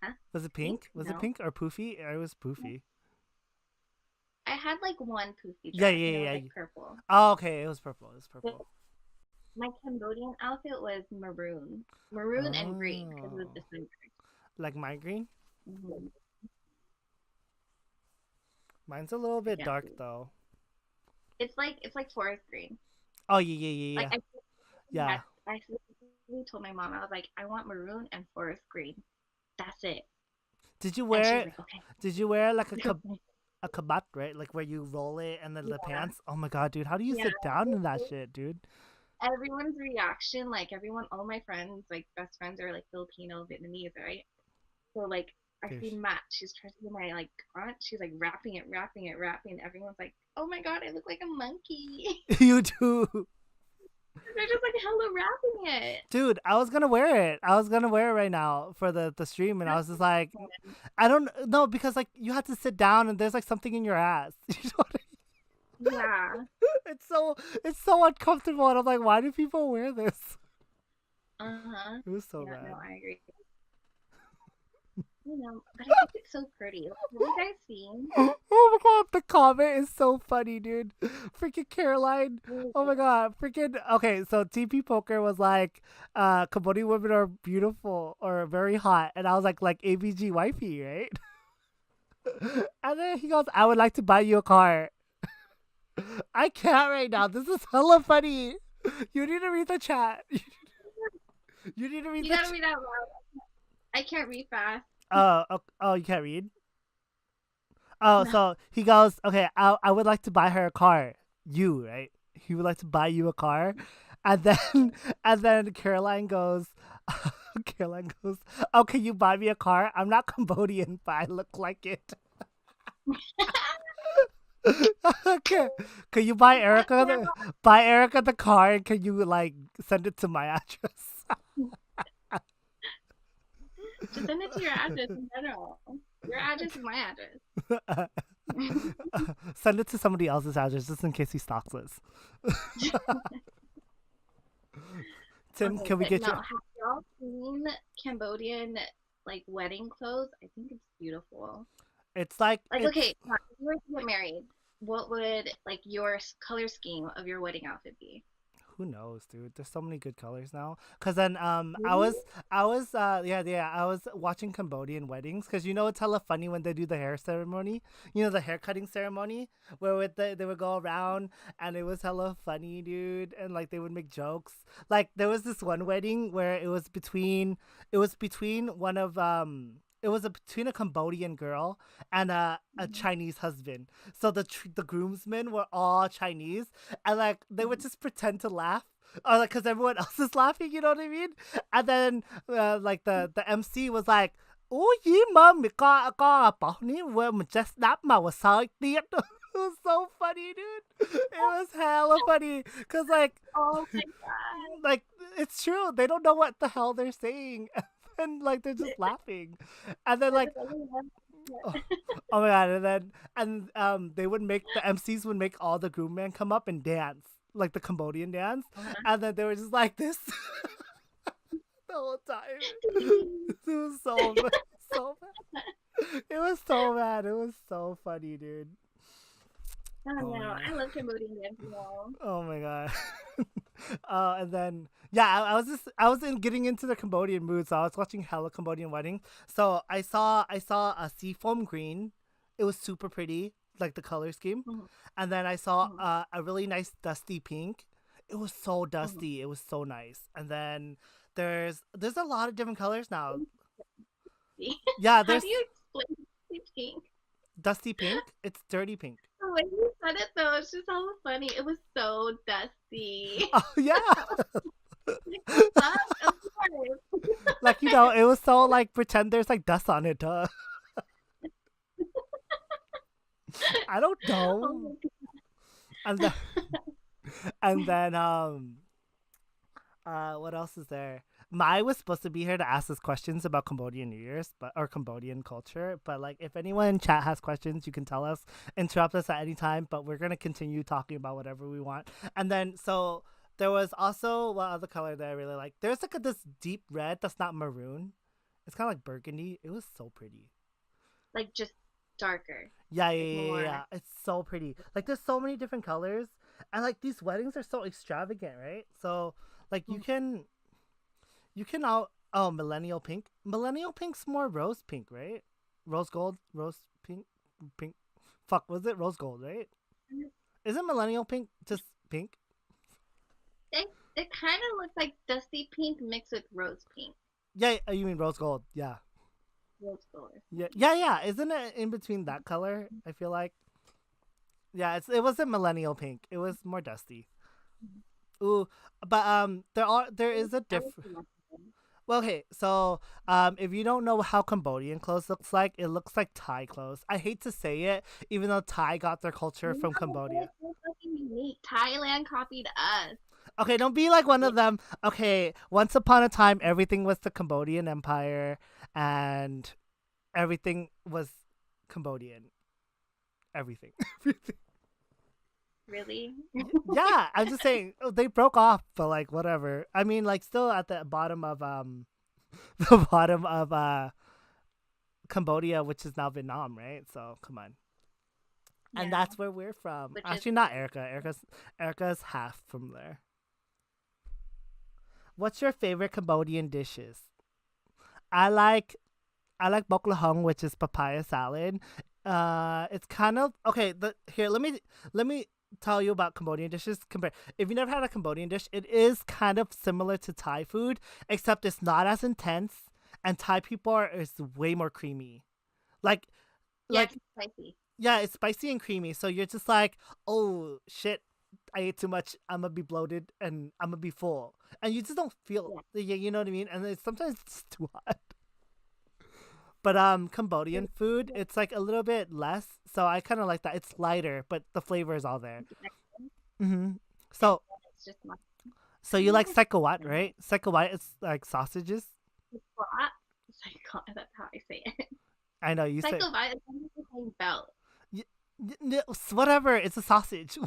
Huh? Was it Pink? pink? Was it No. pink or poofy? It was poofy. I had like one poofy Yeah, dress yeah, and it was yeah. like purple. Oh, okay. It was purple. It was But purple. my Cambodian outfit was maroon. Maroon and green because it was Oh, December. like my green. Mm-hmm. Mine's a little bit dark Exactly. though. It's like forest green. Oh yeah, yeah, yeah, Like yeah. had Yeah. I specifically told my mom, I was like, I want maroon and forest green. That's it. Did you And she was wear? like, okay. Did you wear like a kabat, right? Like where you roll it and then the Yeah, pants. Oh my god, dude, how do you yeah. sit down in that shit, dude? Everyone's reaction, like everyone, all my friends, like best friends are like Filipino, Vietnamese, right? So like I see Gosh. Matt, she's trying to do my like aunt, she's like wrapping it, wrapping it, wrapping. Everyone's like, oh my god, I look like a monkey. You too, They're just like hella wrapping it. dude. I was gonna wear it. I was gonna wear it right now for the stream, and I That's was just like, I don't know because like you have to sit down and there's like something in your ass. You know what I yeah. mean? It's so uncomfortable, and I'm like, why do people wear this? Uh-huh. It was so Yeah, no, bad. I agree. But I think it's so pretty. Like, have you guys seen? Oh my god, the comment is so funny, dude. Freaking Caroline. Really Oh my god, freaking. Okay, so TP Poker was like, Cambodian women are beautiful or very hot. And I was like AbgWifey, right? And then he goes, I would like to buy you a car. I can't right now. This is hella funny. You need to read the chat. You need to read You the gotta chat. read out loud. I can't read fast. Oh, you can't read? Oh, No. so he goes, okay, I would like to buy her a car. You, right? He would like to buy you a car. And then and then Caroline goes, oh, can you buy me a car? I'm not Cambodian, but I look like it. Okay. Can you buy Erica the car and can you like send it to my address? Just send it to your address in general. Your address is my address. Send it to somebody else's address just in case he stalks us. Tim, Okay, can we but get no, you? have y'all seen Cambodian like wedding clothes? I think it's beautiful. It's like Like, it's okay, now, if you were to get married, what would like your color scheme of your wedding outfit be? who knows, dude? There's so many good colors now. Cause then Really? I was watching Cambodian weddings because you know it's hella funny when they do the hair ceremony. You know the hair cutting ceremony where they would go around and it was hella funny, dude. And like they would make jokes. Like there was this one wedding where it was between one of it was between a Cambodian girl and a Mhm, Chinese husband. So the groomsmen were all Chinese, and like they would mhm. just pretend to laugh or like because everyone else is laughing, you know what I mean? And then like the MC was like, "Oh, yeah, mom, có bảo ní where mình just snap mà was so tiết." It was so funny, dude. It was hella funny because Oh my God. like it's true. They don't know what the hell they're saying, and like they're just laughing, and then That like is only one- oh, oh my god, and then they would make the MCs would make all the groom men come up and dance like the Cambodian dance, Uh-huh. and then they were just like this the whole time. It was so bad. It was so bad. It was so funny, dude. Oh Oh my no, god. I love Cambodian dancing though. Oh my god. And then yeah, I was in getting into the Cambodian mood, so I was watching hella Cambodian wedding. So I saw a seafoam green. It was super pretty, like the color scheme. Mhm, And then I saw mhm, a really nice dusty pink. It was so mhm. dusty. It was so nice. And then there's a lot of different colors now. Yeah, How there's do you explain pink? dusty pink. It's dirty pink. The way you said it though, it's just so funny. It was so dusty. Oh yeah. Like, what's up? Of course. Like you know, it was so like pretend there's like dust on it. I don't Oh know. my God. And then and then what else is there? Mai was supposed to be here to ask us questions about Cambodian New Year's, but or Cambodian culture. But like, if anyone in chat has questions, you can tell us, interrupt us at any time. But we're gonna continue talking about whatever we want. And then so there was also what other color that I really like. There's like this deep red that's not maroon. It's kind of like burgundy. It was so pretty. Like just darker. Yeah, yeah, Like yeah, yeah, yeah. more. It's so pretty. Like there's so many different colors, and like these weddings are so extravagant, right? So like Mhm. you can all oh millennial pink. Millennial pink's more rose pink, right? Rose gold, rose pink, pink. Fuck, was it rose gold, right? Isn't millennial pink just pink? It it kind of looks like dusty pink mixed with rose pink. Yeah, you mean rose gold? Yeah, Rose gold or yeah, something. yeah, yeah. Isn't it in between that color? I feel like yeah. It wasn't millennial pink. It was more dusty. Mhm. Ooh, but there is a I would difference. see that happen. Well, okay, so if you don't know how Cambodian clothes looks like, it looks like Thai clothes. I hate to say it, even though Thai got their culture from No, but Cambodia. it's so fucking unique. Thailand copied us. Okay, don't be like one Yeah. of them. Okay, once upon a time, everything was the Cambodian Empire, and everything was Cambodian. Everything. Everything. Really? Yeah, I'm just saying they broke off, but like whatever. I mean, like still at the bottom of the bottom of Cambodia, which is now Vietnam, right? So come on. And Yeah. that's where we're from. Which is Actually, not Erica. Erica's half from there. What's your favorite Cambodian dishes? I like I like bok lahong, which is papaya salad. It's kind of okay. Here, let me tell you about Cambodian dishes. Compare if you never had a Cambodian dish, it is kind of similar to Thai food, except it's not as intense, and Thai people are is way more creamy. Like yeah, like it's spicy. yeah, it's spicy and creamy. So you're just like, oh shit, I ate too much. I'm gonna be bloated and I'm gonna be full, and you just don't feel. Yeah. Yeah, you know what I mean. And sometimes it's too hot. But Cambodian food, it's like a little bit less. So I kind of like that. It's lighter, but the flavor is all there. Mm-hmm. So It's just my you like sekawat, right? Sekawat is like sausages. plot. Psycho, that's how I say it. I know you say Psycho is under the same belt. Whatever. It's a sausage.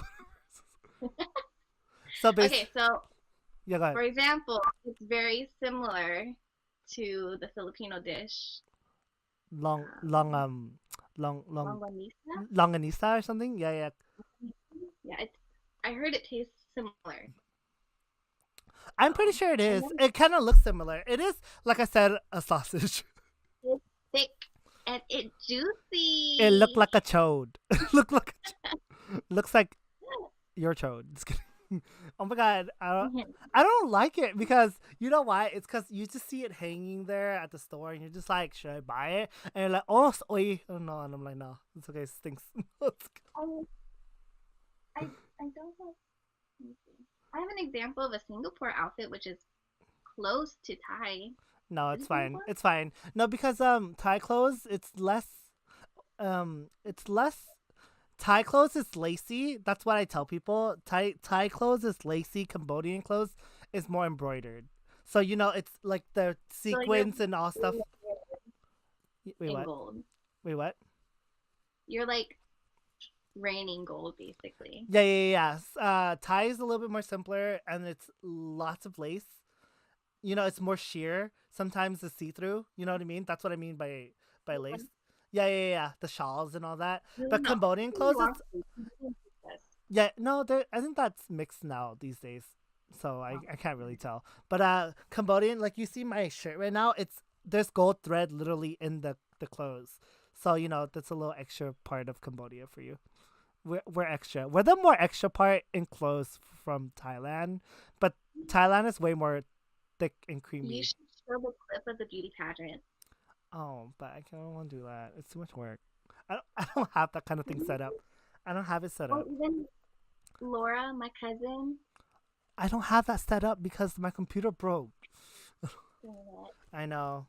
So Okay, so yeah, go ahead. for example, it's very similar to the Filipino dish, Long, long, um, long, longanisa. longanisa or something. Yeah, yeah. Yeah, it's. I heard it tastes similar. I'm pretty So sure it I is. never. It kind of looks similar. It is, like I said, a sausage. It's thick and it's It looked juicy. like a chode. Looks like your chode. Just kidding. Oh my god, I don't like it because you know why? It's because you just see it hanging there at the store and you're just like, should I buy it? And you're like, oh, it's oily. Oh no, and I'm like, no, it's okay, it stinks. Oh, I don't have. Let me see. I have an example of a Singapore outfit which is close to Thai. No, Is it's it fine. Singapore? It's fine. No, because Thai clothes, it's less Thai clothes is lacy. That's what I tell people. Thai clothes is lacy. Cambodian clothes is more embroidered. So it's like the So you're sequins and all stuff. Wait, in what? gold. Wait, what? You're like raining gold basically. Yeah, yeah, yeah. Thai is a little bit more simpler, and it's lots of lace. It's more sheer. Sometimes it's see through. You know what I mean? That's what I mean by lace. Yeah, yeah, yeah. The shawls and all that. No, no, But no. Cambodian You clothes, want it's to. You can do this. yeah. No, I think that's mixed now these days. So I, Oh, I can't really tell. But Cambodian, like you see my shirt right now, there's gold thread literally in the clothes. So that's a little extra part of Cambodia for you. We're extra. We're the more extra part in clothes from Thailand, but Thailand is way more thick and you creamy. should show the clip of the beauty pageant. Oh, but I don't want to do that. It's too much work. I don't have that kind of thing set up. I don't have it set Oh, up. even Laura, my cousin, I don't have that set up because my computer broke. doing that. I know.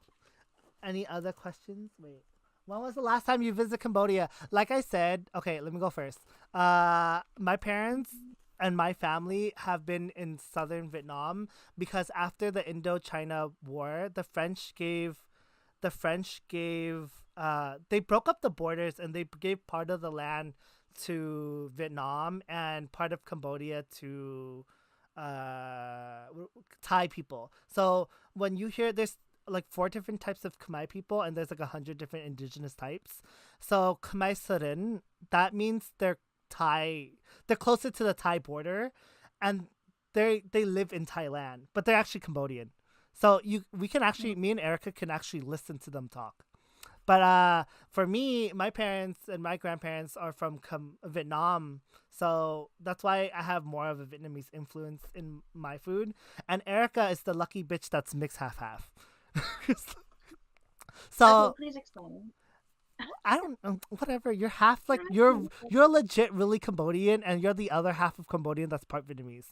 Any other questions? Wait. When was the last time you visited Cambodia? Like I said, okay, let me go first. My parents and my family have been in southern Vietnam because after the Indochina War, they broke up the borders and they gave part of the land to Vietnam and part of Cambodia to uh Thai people. So when you hear there's like four different types of Khmer people and there's like 100 different indigenous types. So Khmer Seren, that means they're Thai. They're closer to the Thai border, and they live in Thailand, but they're actually Cambodian. So we can actually me and Erica can actually listen to them talk. But for me, my parents and my grandparents are from Vietnam, so that's why I have more of a Vietnamese influence in my food. And Erica is the lucky bitch that's mixed half half. Okay, So please explain. I don't whatever. You're half like you're legit really Cambodian, and you're the other half of Cambodian that's part Vietnamese.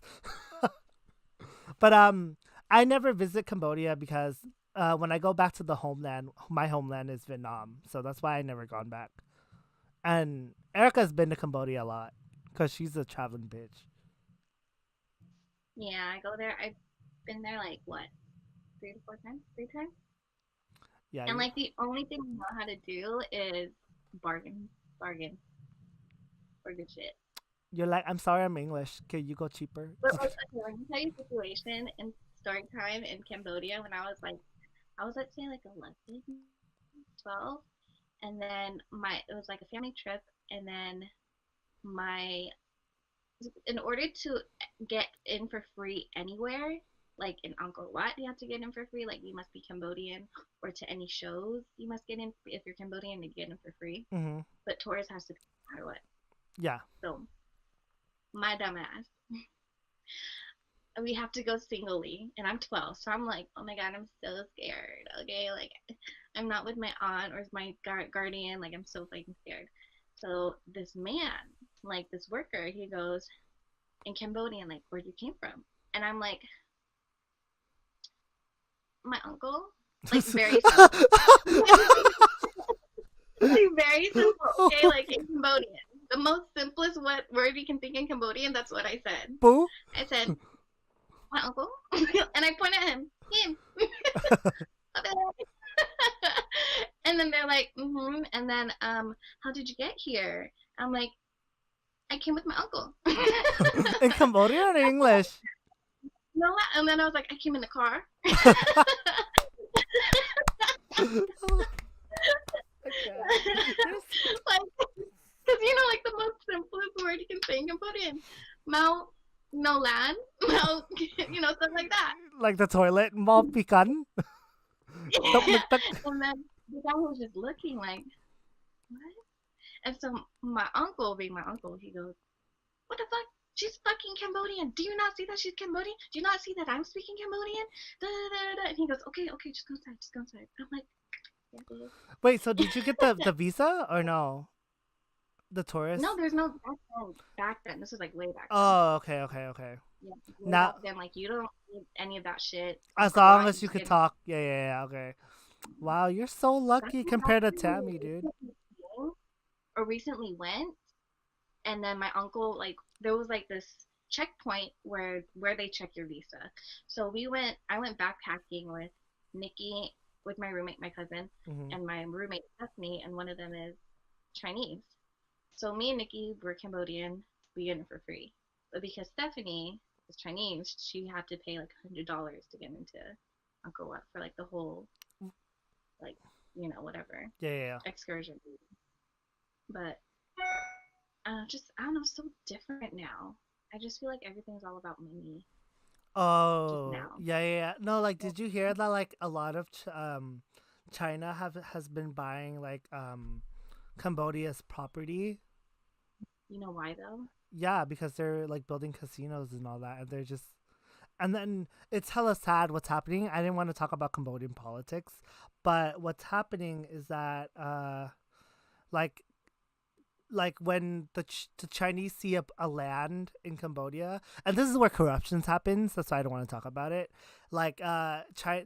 But I never visit Cambodia because when I go back to the homeland, my homeland is Vietnam, so that's why I never gone back. And Erica's been to Cambodia a lot because she's a traveling bitch. Yeah, I go there. I've been there like what, 3 to 4 times? 3 times? Yeah, And like the only thing I know how to do is bargain, bargain for good shit. you're like, I'm sorry, I'm English. Can you go cheaper? But like, okay, let me tell you a situation in story time in Cambodia when I was let's say like 11, 12, and then it was like a family trip, and then my in order to get in for free anywhere, like in Angkor Wat, you have to get in for free. Like you must be Cambodian, or to any shows, you must get in if you're Cambodian to get in for free. Mm-hmm. But tourists has to pay no matter what. Yeah. So my dumbass, we have to go singly, and I'm 12, so I'm like, oh my god, I'm so scared. Okay, like I'm not with my aunt or my guardian. Like I'm so fucking scared. So this man, like this worker, he goes in Cambodian, like, where you came from? And I'm like, my uncle. Like very simple. Like very simple. Okay, like in Cambodian. The most simplest word you can think in Cambodian, that's what I said. Boo. I said, my uncle. And I point at him. And then they're like, mm-hmm. And then, how did you get here? I'm like, I came with my uncle. In Cambodian or in English? No, and then I was like, I came in the car. Oh my god. You're Like, because like the most simplest word you can say in Cambodian, Mao, no land, Mao, stuff like that. like the toilet. Mo pikan. Tuk tuk tuk. And then the guy was just looking like, what? And so my uncle, being my uncle, he goes, what the fuck? She's fucking Cambodian. Do you not see that she's Cambodian? Do you not see that I'm speaking Cambodian? Da, da, da, da. And he goes, okay, okay, just go inside, just go inside. I'm like, yeah, dude. Wait, so did you get the visa or no? The tourist? No, there's no back then. This was like way back then. Oh, okay, okay, okay. Yeah, way Now, back then, like you don't need any of that shit. as Go out long and as you just could get. talk. Yeah, yeah, yeah. Okay. Wow, you're so That's lucky what compared to happened Tammy, dude. or recently went, and then my uncle like there was like this checkpoint where they check your visa. So I went backpacking with Nikki, with my roommate, my cousin, Hmm. and my roommate Stephanie, and one of them is Chinese. So me and Nikki were Cambodian, we get it for free. But because Stephanie is Chinese, she had to pay like $100 to get into Angkor Wat for like the whole like whatever Yeah, yeah, yeah. excursion. But just I don't know, so different now. I just feel like everything's all about money just Oh, now. yeah, yeah, yeah. No, like, did you hear that? Like, a lot of China has been buying like Cambodia's property. You know why though? Yeah, because they're like building casinos and all that, and they're just and then it's hella sad what's happening. I didn't want to talk about Cambodian politics, but what's happening is that like when the Chinese see a land in Cambodia, and this is where corruption happens. That's why I don't want to talk about it. Like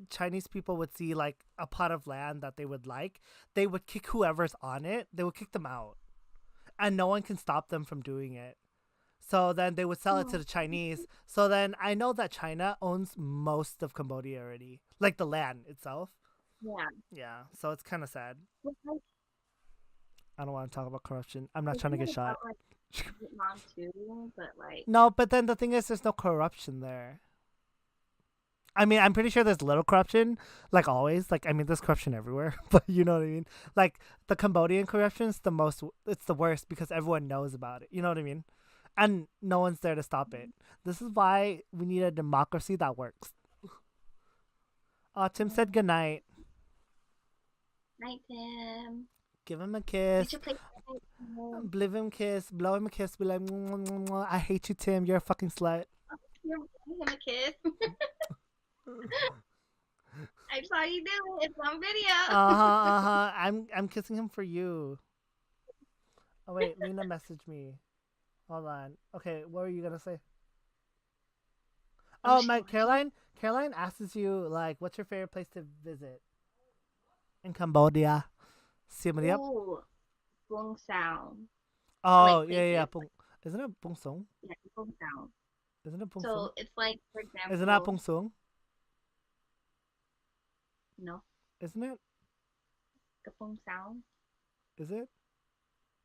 Chinese people would see like a plot of land that they would like, they would kick whoever's on it. They would kick them out, and no one can stop them from doing it. So then they would sell it to Oh, the Chinese. So then I know that China owns most of Cambodia already, like the land itself. yeah. Yeah, so it's kind of sad. But like, I don't want to talk about corruption. I'm not trying to isn't get it about shot. like Vietnam too? But like, No, but then the thing is, there's no corruption there. I mean, I'm pretty sure there's little corruption, like always. Like, I mean, there's corruption everywhere, but you know what I mean? Like, the Cambodian corruption's the most, it's the worst because everyone knows about it. You know what I mean? And no one's there to stop it. This is why we need a democracy that works. Tim said goodnight. night Tim. Give him a Did kiss. you play night Tim? Blow him a kiss. Blow him a kiss. Be like, "Mwah, mwah, mwah. I hate you, Tim. You're a fucking slut." You're giving him a kiss. I saw you do it. It's on Uh video. huh. Uh huh. I'm kissing him for you. Oh wait, Luna messaged me. Hold on. Okay, what were you gonna say? Oh, Oh, she my was. Caroline asks you like, what's your favorite place to visit in Cambodia? Siem Reap. Ooh, Bung Sound. Oh Like yeah, yeah, yeah. places. Isn't it Bung Sung? Yeah, Bung Sound. Isn't it Bung Sung? So it's like, for Isn't that example, Bung Sung? no, Isn't it? the Bung Sound. Is it?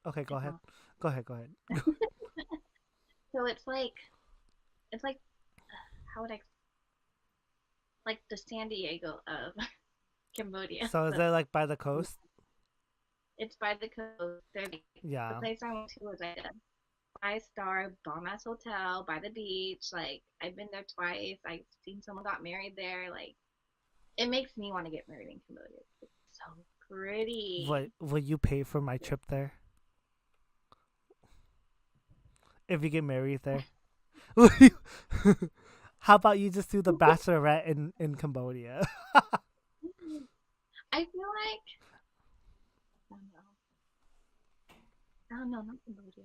Okay, go ahead. No. Go ahead. Go ahead. So it's like how would I like the San Diego of Cambodia. So is But it like by the coast? it's by the coast. The Yeah. place I went to was like a 5-star bomb ass hotel by the beach. Like I've been there twice. I've seen someone got married there. Like it makes me want to get married in Cambodia. It's so pretty. What will you pay for my trip there? If you get married there? Will you- How about you just do the bachelorette in Cambodia? I feel like I don't know. I don't know, not Cambodia.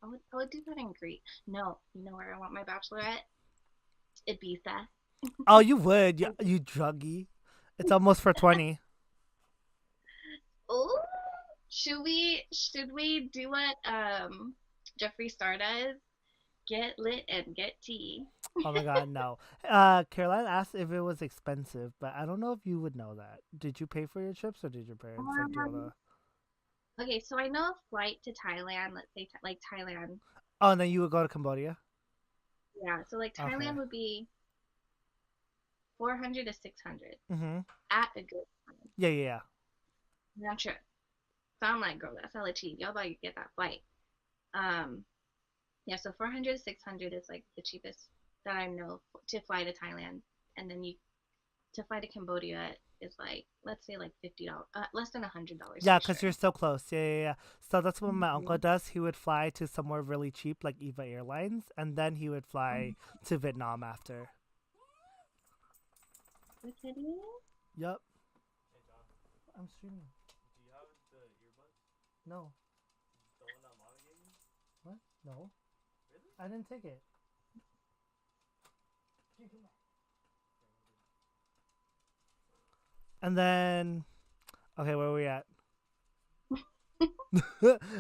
I would do that in Greece. No, you know where I want my bachelorette? Ibiza. Oh, you would. I, You druggy. It's almost for 20. oh, should we do what Jeffree Star does? Get lit and get tea. Oh my god, no. Caroline asked if it was expensive, but I don't know if you would know that. Did you pay for your trips or did your parents like do all Um, the Okay, so I know a flight to Thailand, let's say like Thailand. Oh, and then you would go to Cambodia. Yeah, so like Okay. Thailand would be 400 to 600 Mhm. at a good time. Yeah, yeah, yeah. Round trip. So I'm like, girl, that's hella cheap. Y'all about to get that flight. Um, yeah, so 400 to 600 is like the cheapest that I know to fly to Thailand, and then you to fly to Cambodia is like let's say like $50, less than $100 Yeah, for because sure. you're so close. Yeah, yeah, yeah. So that's what my uncle Mhm. does. He would fly to somewhere really cheap, like Eva Airlines, and then he would fly to Vietnam after. What's that? Yup. I'm streaming. No. What? No. I didn't take it. And then, okay, where are we at?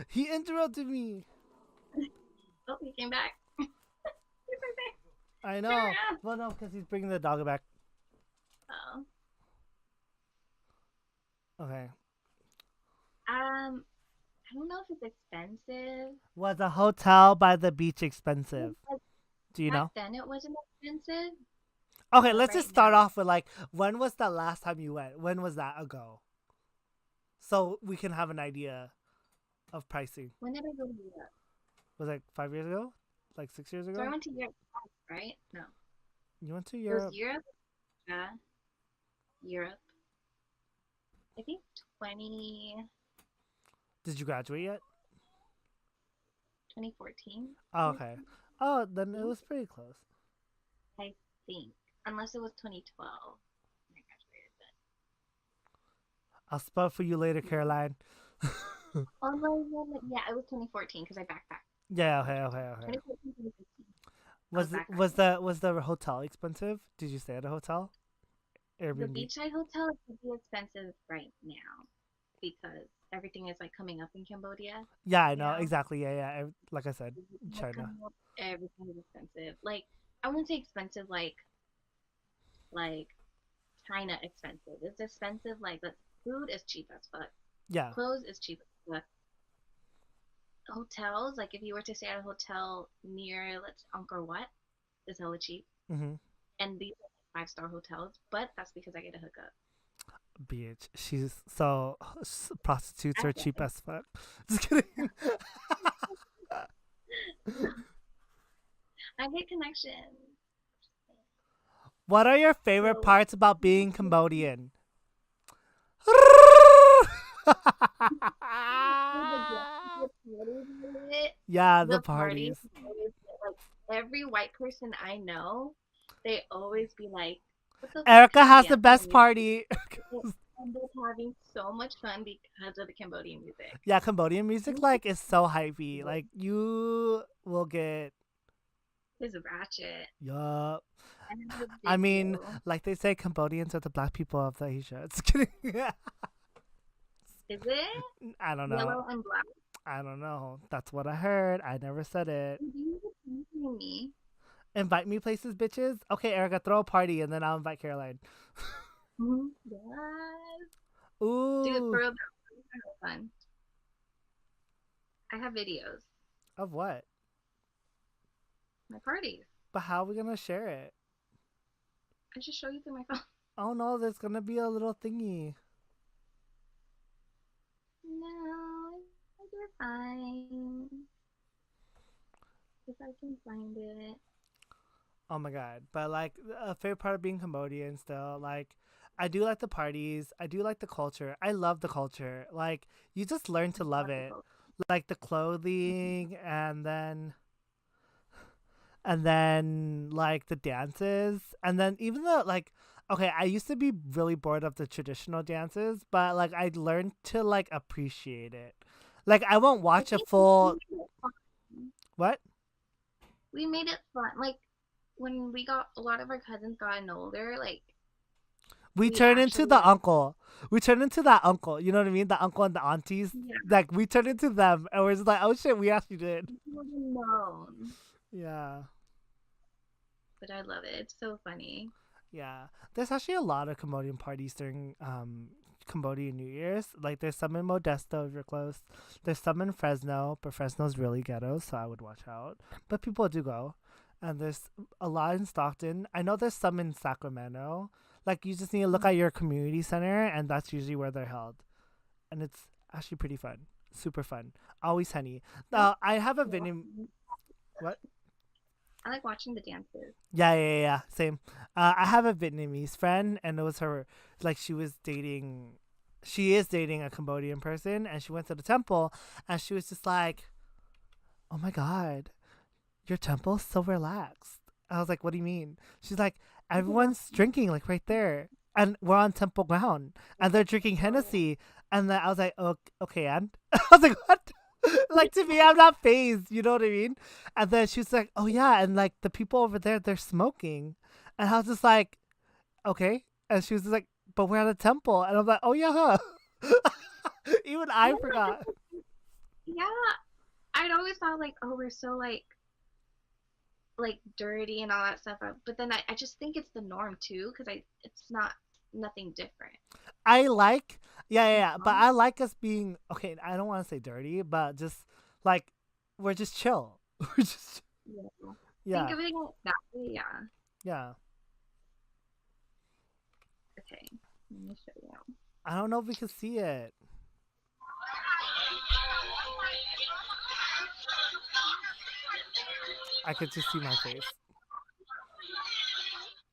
He interrupted me. Oh, he came back. I Turn know. around. Well, no, because he's bringing the dog back. Oh. Okay. I don't know if it's expensive. Was a hotel by the beach expensive? Like, Do you back know? then it wasn't expensive, Okay, but let's just right start now, off with like, when was the last time you went? When was that ago? So we can have an idea of pricing. when did I go to Europe? Was it like 5 years ago? Like 6 years So I ago? went to Europe, right? No, You went to it was Europe? Europe, Europe. I think Did you graduate yet? 2014. Oh, okay. Oh, then it think, was pretty close. I think, unless it was 2012. I graduated, I'll spell for you later, Caroline. oh no, yeah, it was 2014 because I backpacked. Yeah, okay, okay, okay. 2014, 2015. I was Was backpacking. was the hotel expensive? Did you stay at a hotel? The Airbnb? beachside hotel could be expensive right now because everything is like coming up in Cambodia. Yeah, I You know. know, Exactly. Yeah, yeah. Like I said, everything is China. coming up. Everything is expensive. Like I wouldn't say expensive like China expensive. It's expensive like the food is cheap as fuck. Yeah. Clothes is cheap as fuck. Hotels, like if you were to stay at a hotel near let's Angkor Wat, is hella cheap. Mm-hmm. And these are like 5-star hotels, but that's because I get a hookup. Bitch. She's so prostitutes I are get cheap as fuck. Just kidding. I get connections. What are your favorite So parts about being Cambodian? the parties with it, Yeah, the the parties parties. always like every white person I know, they always be like, "What the fuck Erica kind of has the dancing best music?" party. And they're having so much fun because of the Cambodian music. Yeah, Cambodian music Music like is so hypey. Like you will get is ratchet. yup. I have a I mean, video. like they say, Cambodians are the black people of the Asia. It's kidding. Is it I don't know. yellow and black? I don't know. That's what I heard. I never said it. You were me. Invite me places, bitches. Okay, Erica, throw a party and then I'll invite Caroline. Yes. Dude, for Ooh, real, that was kind of fun. I have videos. of what? My parties. But how are we gonna share it? I just show you through my phone. Oh no, there's gonna be a little thingy. No, you're fine. If I can find it. Oh my god. But like a favorite part of being Cambodian still, like I do like the parties. I do like the culture. I love the culture. Like you just learn to love it. Wonderful. Like the clothing and then like the dances and then even the like okay, I used to be really bored of the traditional dances, but like I learned to like appreciate it. Like I won't I watch a think we full made it fun. what? We made it fun. Like when we got a lot of our cousins gotten older, like We we turn into actually the like uncle. We turn into that uncle. You know what I mean? The uncle and the aunties. yeah, Like we turn into them, and we're just like, oh shit, we actually did. we would have known. Yeah, But I love it. It's so funny. yeah. There's actually a lot of Cambodian parties during Cambodian New Year's. Like there's some in Modesto if you're close. There's some in Fresno, but Fresno's really ghetto, so I would watch out. But people do go. And there's a lot in Stockton. I know there's some in Sacramento. Like you just need to look at your community center, and that's usually where they're held. And it's actually pretty fun, super fun. Always honey. Now I have a Vietnam. What? I like watching the dances. Yeah. Same. I have a Vietnamese friend, and it was her. Like she was dating. She is dating a Cambodian person, and she went to the temple, and she was just like, "Oh my god, your temple's so relaxed." I was like, "What do you mean?" She's like, "Everyone's drinking like right there, and we're on temple ground, and they're drinking Hennessy." And then I was like, "Oh, okay." And I was like, "What?" Like to me, I'm not phased. You know what I mean? And then she's like, "Oh yeah," and like the people over there, they're smoking, and I was just like, "Okay." And she was just like, "But we're at a temple," and I'm like, "Oh yeah." Huh." Even I forgot. Yeah, I'd always thought like, oh, we're so like dirty and all that stuff. But then I just think it's the norm too, because it's not nothing different. I like, yeah. But Um, I like us being okay. I don't want to say dirty, but just like we're just chill. We're just yeah. Think yeah, of it like that way, yeah. yeah. Okay, let me show you. I don't know if we can see it. I could just see my face.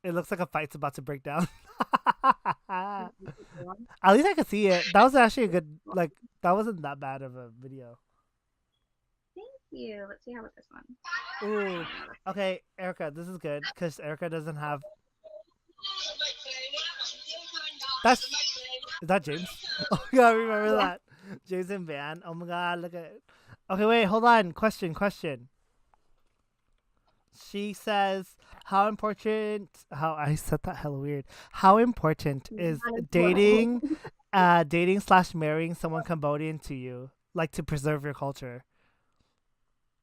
It looks like a fight's about to break down. At least I could see it. That was actually a good like. That wasn't that bad of a video. Thank you. Let's see how about this one. Ooh. Okay, Erica, this is good because Erica doesn't have. That's is that James? Oh my god, I remember Yeah. that. James and Van. Oh my god, look at it. Okay, wait, hold on. Question. She says, "How important?" How I said that hella weird. How important is Not important. dating, dating slash marrying someone Cambodian to you, like to preserve your culture?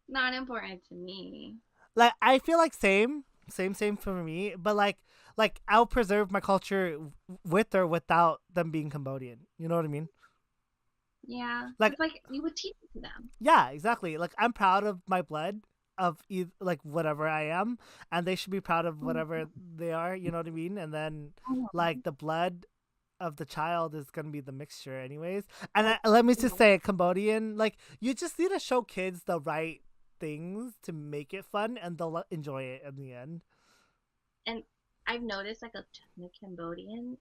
Not important to me. Like I feel like same for me. But like I'll preserve my culture with or without them being Cambodian. You know what I mean? Yeah, Like it's like you would teach it to them. yeah, exactly. Like I'm proud of my blood of like whatever I am, and they should be proud of whatever they are. You know what I mean? And then Mhm. like the blood of the child is gonna be the mixture, anyways. And let me just say, Cambodian, like you just need to show kids the right things to make it fun, and they'll enjoy it in the end. And I've noticed like a ton of Cambodian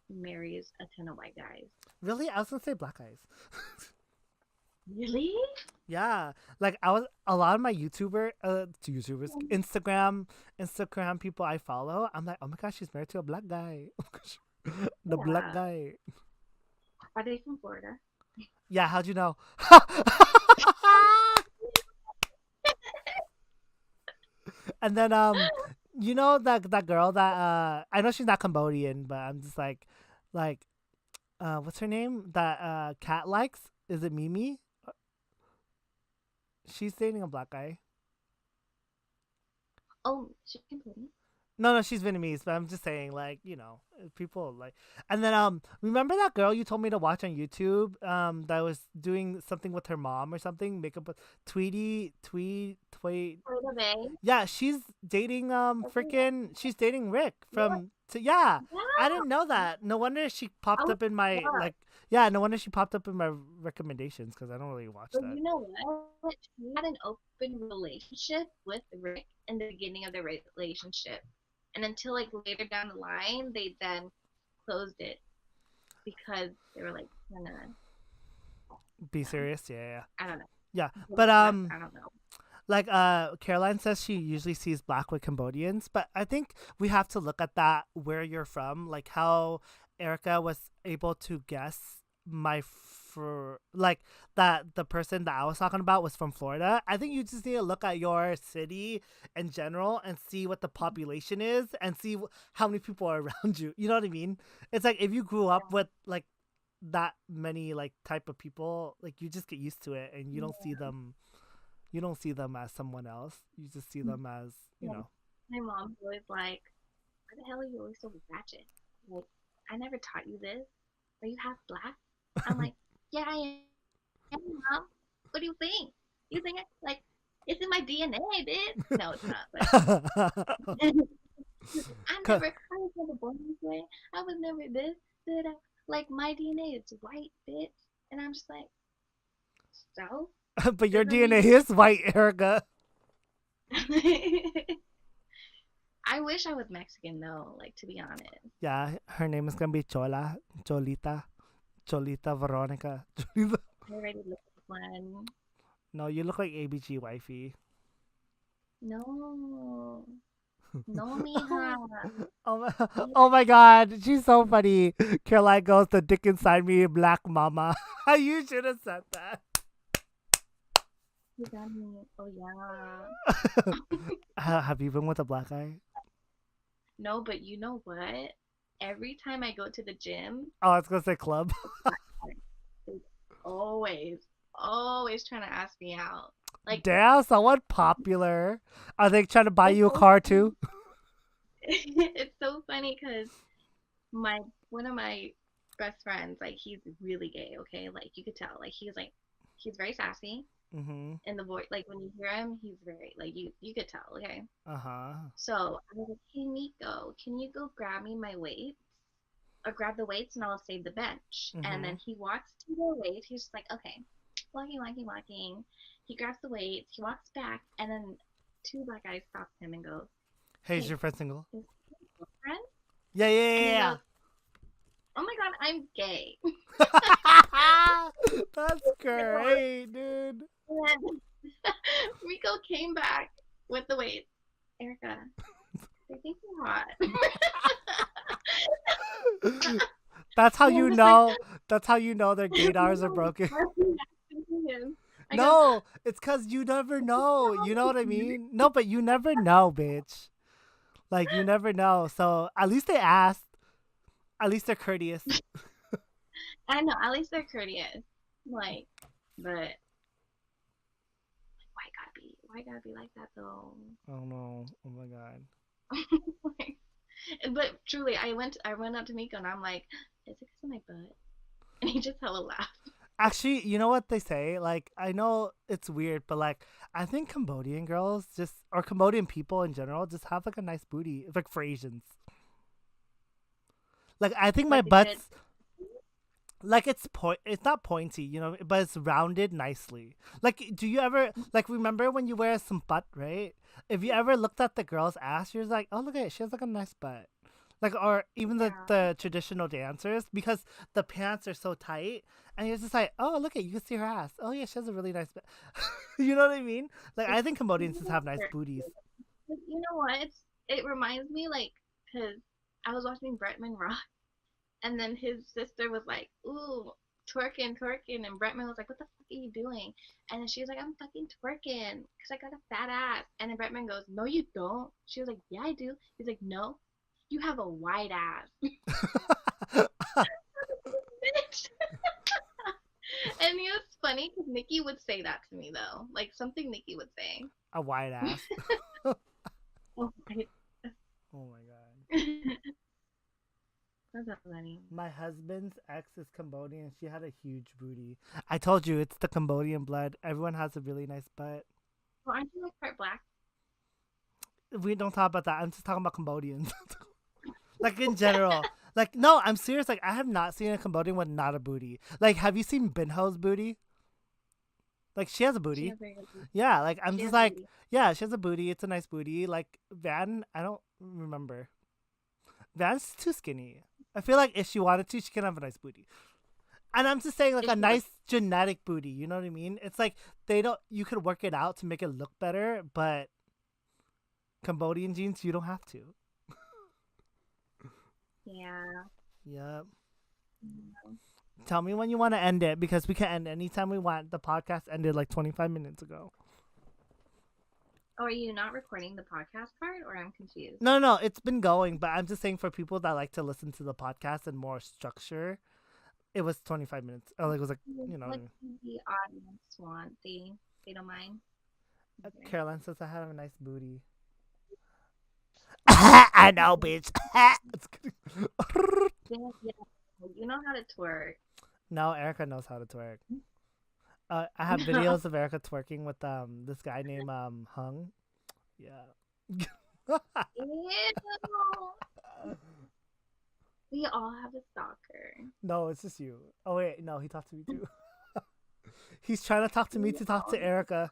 marries a ton of white guys. Really, I was gonna say black eyes. Really? Yeah, like I was a lot of my YouTubers, Instagram people I follow. I'm like, oh my gosh, she's married to a black guy. The black Yeah. guy. Are they from Florida? Yeah, how'd you know? And then you know that girl that I know she's not Cambodian, but I'm just like what's her name? That Cat likes? Is it Mimi? She's dating a black guy. Oh, she can play. No, she's Vietnamese, but I'm just saying, like, people like. And then, remember that girl you told me to watch on YouTube, that was doing something with her mom or something, makeup with Tweet. Florida Bay. Yeah, she's dating, Okay. she's dating Rick Yeah. yeah. I Yeah. didn't know that. No wonder she popped Oh up in my, my like, yeah, no wonder she popped up in my recommendations because I don't really watch But that. you know what? She had an open relationship with Rick in the beginning of the relationship. And until like later down the line, they then closed it because they were like, kind of, Be yeah, serious? Yeah. I don't know. Yeah. But But, I don't know. like Caroline says she usually sees black with Cambodians, but I think we have to look at that where you're from, like how Erica was able to guess my for like that the person that I was talking about was from Florida. I think you just need to look at your city in general and see what the population is and see how many people are around you. You know what I mean? It's like if you grew up with like that many like type of people, like you just get used to it and you don't see them as someone else. You just see them as, Yeah. My mom's always like, why the hell are you always so ratchet? Like, I never taught you this. are you half black? I'm like, yeah, I am, Mom. What do you think? You think like it's in my DNA, bitch? No, it's not. But I was never born this way. I was never this. Did I? Like my DNA is white, bitch, and I'm just like, so But your doesn't DNA mean. is white, Erica. I wish I was Mexican though, like to be honest. Yeah, her name is gonna be Chola, Cholita, Cholita Veronica. Cholita. I already looked at one. No, you look like AbgWifey. No, no, mija. Oh my, You oh my god, she's so funny. Caroline goes, the dick inside me, black mama. You should have said that. you got me. Oh yeah. Have you been with a black guy? No, but you know what? Every time I go to the gym, Oh, I was gonna say club. it's always, always trying to ask me out. Like Damn, someone popular. Are they trying to buy it's you a so car funny. too? It's so funny because my one of my best friends, like he's really gay, okay? Like you could tell. He's very sassy Mm-hmm. in the voice. Like when you hear him, he's very like you could tell, okay? Uh-huh. So I was like, hey Nico, can you go grab me my weights? Or grab the weights and I'll save the bench. And Mm-hmm. then he walks to the weight. He's just like, okay, walking, walking, walking. He grabs the weights. He walks back, and then two black guys stop him and goes, Hey, is hey, your friend single? is this your girlfriend? Yeah, And he yeah, goes, oh my god, I'm gay. yeah. That's great, dude. And then Rico came back with the weights. Erica, they think you're hot. That's how And I'm you just like, know. That's how you know their gaydars are broken. I go, No, it's cause you never know. You know what I mean? No, but you never know, bitch. Like you never know. So at least they asked. At least they're courteous. I know, at least they're courteous. Like, but why gotta be like that though? Oh no. Oh my god. Like, but truly, I went up to Nico and I'm like, is it because of my butt? And he just hella laughed. Actually, you know what they say? Like, I know it's weird, but like, I think Cambodian girls just, or Cambodian people in general, just have like a nice booty. It's like for Asians. Like, I think my Like a good, butt's like it's not pointy, but it's rounded nicely. Like, do you ever like remember when you wear some butt, right? If you ever looked at the girl's ass, you're like, oh look at it, she has like a nice butt. Like, or even yeah. the traditional dancers, because the pants are so tight, and you're just like, oh look at, you can see her ass. Oh yeah, she has a really nice butt. You know what I mean? Like, I It's think Cambodians just have nice booties. you know what? It reminds me like because I was watching Bretman Rock, and then his sister was like, "Ooh, twerking, twerking," and Bretman was like, "What the fuck are you doing?" And then she was like, "I'm fucking twerking because I got a fat ass." And then Bretman goes, "No, you don't." She was like, "Yeah, I do." He's like, "No, you have a wide ass." Bitch. And it was funny because Nikki would say that to me though, like something Nikki would say. A wide ass. Oh my. Oh my god. That's not funny. My husband's ex is Cambodian. She had a huge booty. I told you it's the Cambodian blood. Everyone has a really nice butt. Well, aren't you like part black? We don't talk about that. I'm just talking about Cambodians. Like in general. Like no, I'm serious. Like I have not seen a Cambodian with not a booty. Like have you seen Binho's booty? Like she has a She booty. has very good booty. Yeah, like I'm She just has a like, booty. yeah, she has a booty. It's a nice booty. Like Van, I don't remember. Van's too skinny. I feel like if she wanted to, she can have a nice booty. And I'm just saying like Is a she like nice genetic booty. You know what I mean? It's like they don't. You could work it out to make it look better, but Cambodian genes, you don't have to. yeah. Yep. Mm. Tell me when you want to end it because we can end anytime we want. The podcast ended like 25 minutes ago. Oh, are you not recording the podcast part, or I'm confused? No, no, it's been going, but I'm just saying for people that like to listen to the podcast and more structure, it was 25 minutes. Oh, like, it was like, you know what I What mean? does the audience want? They don't mind. Okay. Caroline says I have a nice booty. I know, bitch. It's kidding. Yeah, yeah. You know how to twerk. No, Erica knows how to twerk. I have videos of Erica twerking with this guy named Hung. Yeah. Ew. We all have a stalker. No, it's just you. Oh wait, no, he talked to me too. He's trying to talk to me We to talk all to Erica.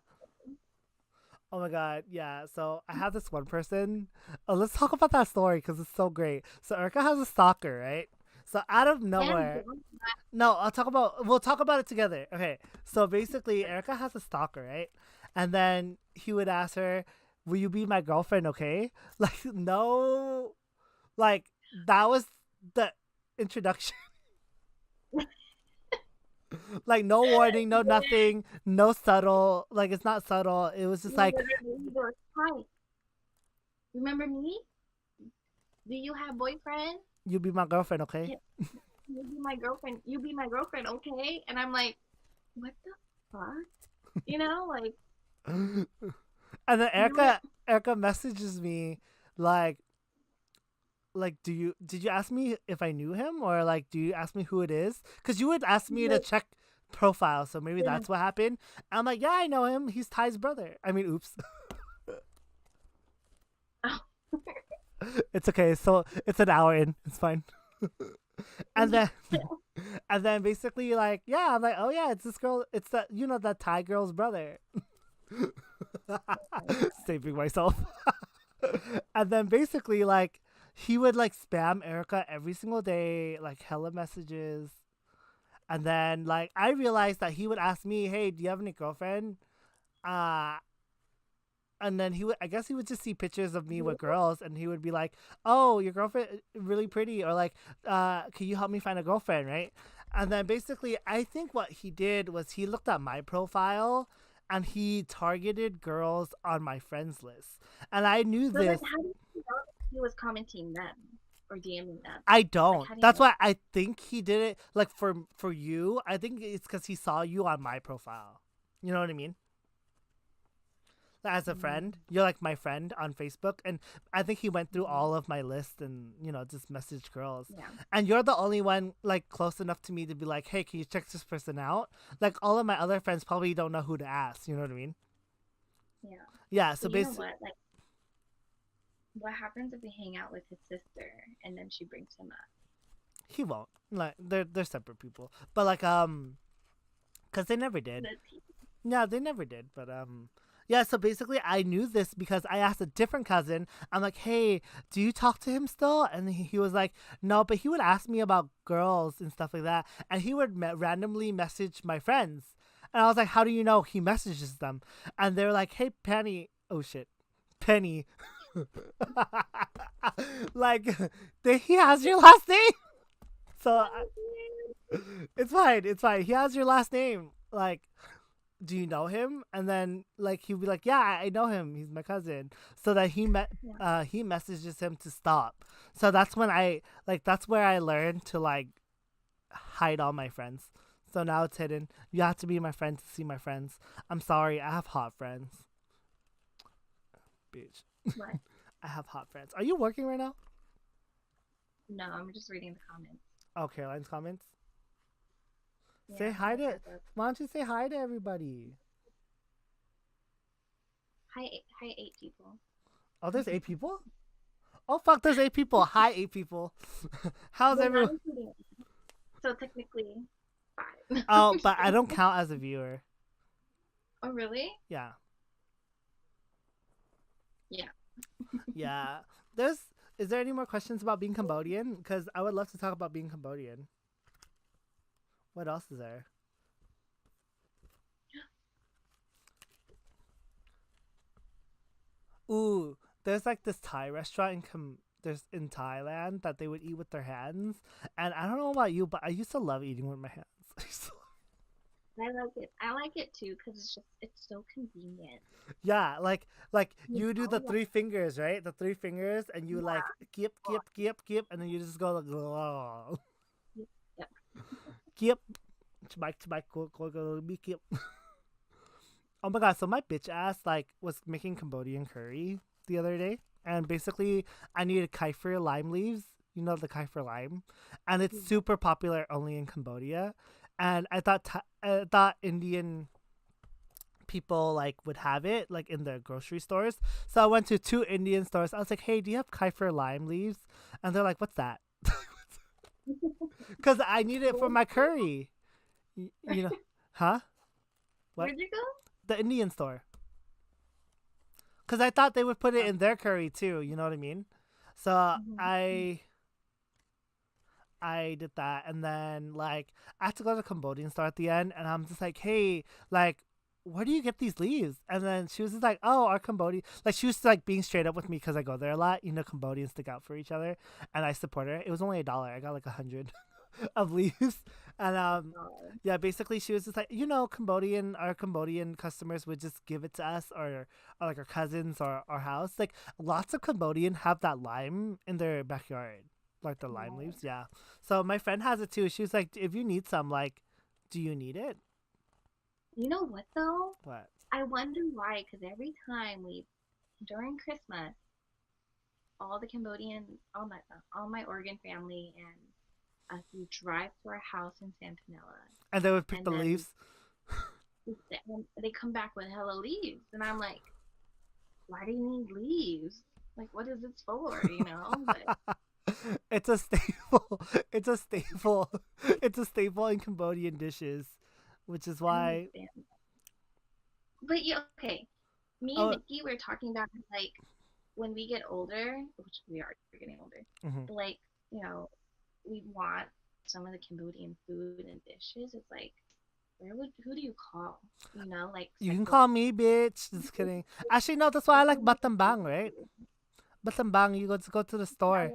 Oh my god, yeah. So I have this one person. Oh, let's talk about that story because it's so great. So Erica has a stalker, right? So out of damn nowhere, girl. no, we'll talk about it together. Okay. So basically, Erica has a stalker, right? And then he would ask her, "Will you be my girlfriend?" Okay. Like no, like that was the introduction. Like no warning, no nothing, no subtle. Like it's not subtle. It was just like, Literally, he goes, "Hi, remember me? Do you have boyfriend? "You be my girlfriend, okay?" Can you be my girlfriend? You be my girlfriend, okay?" And I'm like, what the fuck? Like And then you were Erica messages me like did you ask me if I knew him, or like do you ask me who it is? Because you would ask me to like, check profile, so maybe yeah. that's what happened. I'm like, yeah, I know him. He's Ty's brother. I mean, oops. It's okay. So it's an hour in. It's fine. And then and then basically like, yeah, I'm like, oh yeah, it's this girl. It's that that Thai girl's brother. Saving myself. And then basically like he would like spam Erica every single day, like hella messages. And then like I realized that he would ask me, "Hey, do you have any girlfriend?" Uh and then I guess he would just see pictures of me with girls, and he would be like, "Oh, your girlfriend really pretty," or like, can you help me find a girlfriend, right?" And then basically I think what he did was he looked at my profile and he targeted girls on my friends list. And I knew But like, this. how did you know that he was commenting them or DMing them? I Like, don't. how do you That's know? why I think he did it like for you. I think it's cuz he saw you on my profile. You know what I mean? As a Mm, friend. You're like my friend on Facebook, and I think he went through all of my list and just messaged girls. yeah, And you're the only one like close enough to me to be like, "Hey, can you check this person out?" Like all of my other friends probably don't know who to ask, you know what I mean? yeah. Yeah, so But you know basically what? Like, what happens if we hang out with his sister and then she brings him up? he won't. Like they're separate people. But like cuz they never did. Does he? Yeah, they never did, but yeah, so basically I knew this because I asked a different cousin. I'm like, "Hey, do you talk to him still?" And he was like, "No," but he would ask me about girls and stuff like that, and he would randomly message my friends. And I was like, "How do you know he messages them?" And they're like, "Hey, Penny." Oh shit. Penny. Like he has your last name. So it's fine. It's fine. He has your last name. Like, do you know him? And then like he'd be like, yeah, I know him. He's my cousin. So that Yeah. he messages him to stop. So that's when that's where I learned to like hide all my friends. So now it's hidden. You have to be my friend to see my friends. I'm sorry, I have hot friends. Bitch. What? I have hot friends. Are you working right now? No, I'm just reading the comments. Oh, Caroline's comments. Yeah, Say hi I to. said that. Why don't you say hi to everybody? Hi, hi, 8 people. Oh, there's 8 people. Oh fuck, there's 8 people. Hi, 8 people. How's We're not everyone? including me. So technically, 5. Oh, but I don't count as a viewer. Oh, really? Yeah, Yeah. yeah. There's. Is there any more questions about being Cambodian? Because I would love to talk about being Cambodian. What else is there? Ooh, there's like this Thai restaurant there's in Thailand that they would eat with their hands, and I don't know about you, but I used to love eating with my hands. I like it. I like it too because it's so convenient. Yeah, like You you do the know, like, three fingers, right? The three fingers, and you like yeah. kip kip kip kip, and then you just go like Yeah. kip, chbike go be kip. Oh my god! So my bitch ass like was making Cambodian curry the other day, and basically I needed kaifir lime leaves You know, the Kai for lime, and it's Yeah. super popular only in Cambodia. And I thought Indian people like would have it like in their grocery stores. So I went to two Indian stores. I was like, "Hey, do you have Kaifer lime leaves?" And they're like, "What's that?" Because I need it for Where'd my curry. You know, huh? What? where'd you go? The Indian store. Because I thought they would put it Oh. in their curry too. You know what I mean? So Mm-hmm. I did that, and then like I had to go to the Cambodian store at the end, and I'm just like, "Hey, like, where do you get these leaves?" And then she was just like, "Oh, our Cambodian." Like she was like being straight up with me because I go there a lot. You know, Cambodians stick out for each other, and I support her. It was only $1. I got like 100 of leaves, and Oh. yeah, basically she was just like, our Cambodian customers would just give it to us, or like our cousins or our house. Like lots of Cambodian have that lime in their backyard, like the lime Oh. leaves. Yeah. So my friend has it too. She was like, if you need some, like, do you need it? You know what though? What? I wonder why, because every time we, during Christmas, all the Cambodian, all my Oregon family and us, we drive to our house in Santanella, And they would pick and the then leaves. they come back with hella leaves, and I'm like, why do you need leaves? Like, what is this for? You know? But It's a staple. It's a staple. It's a staple in Cambodian dishes, which is I don't why. understand. But yeah, okay. Me and Oh, Nikki were talking about like when we get older, which we are getting older, mhm. like, you know, we want some of the Cambodian food and dishes. It's like, who do you call? You know, like You can second. call me bitch. Just kidding. Actually, no. That's why I like Batambang, right? Batambang, you go to the store.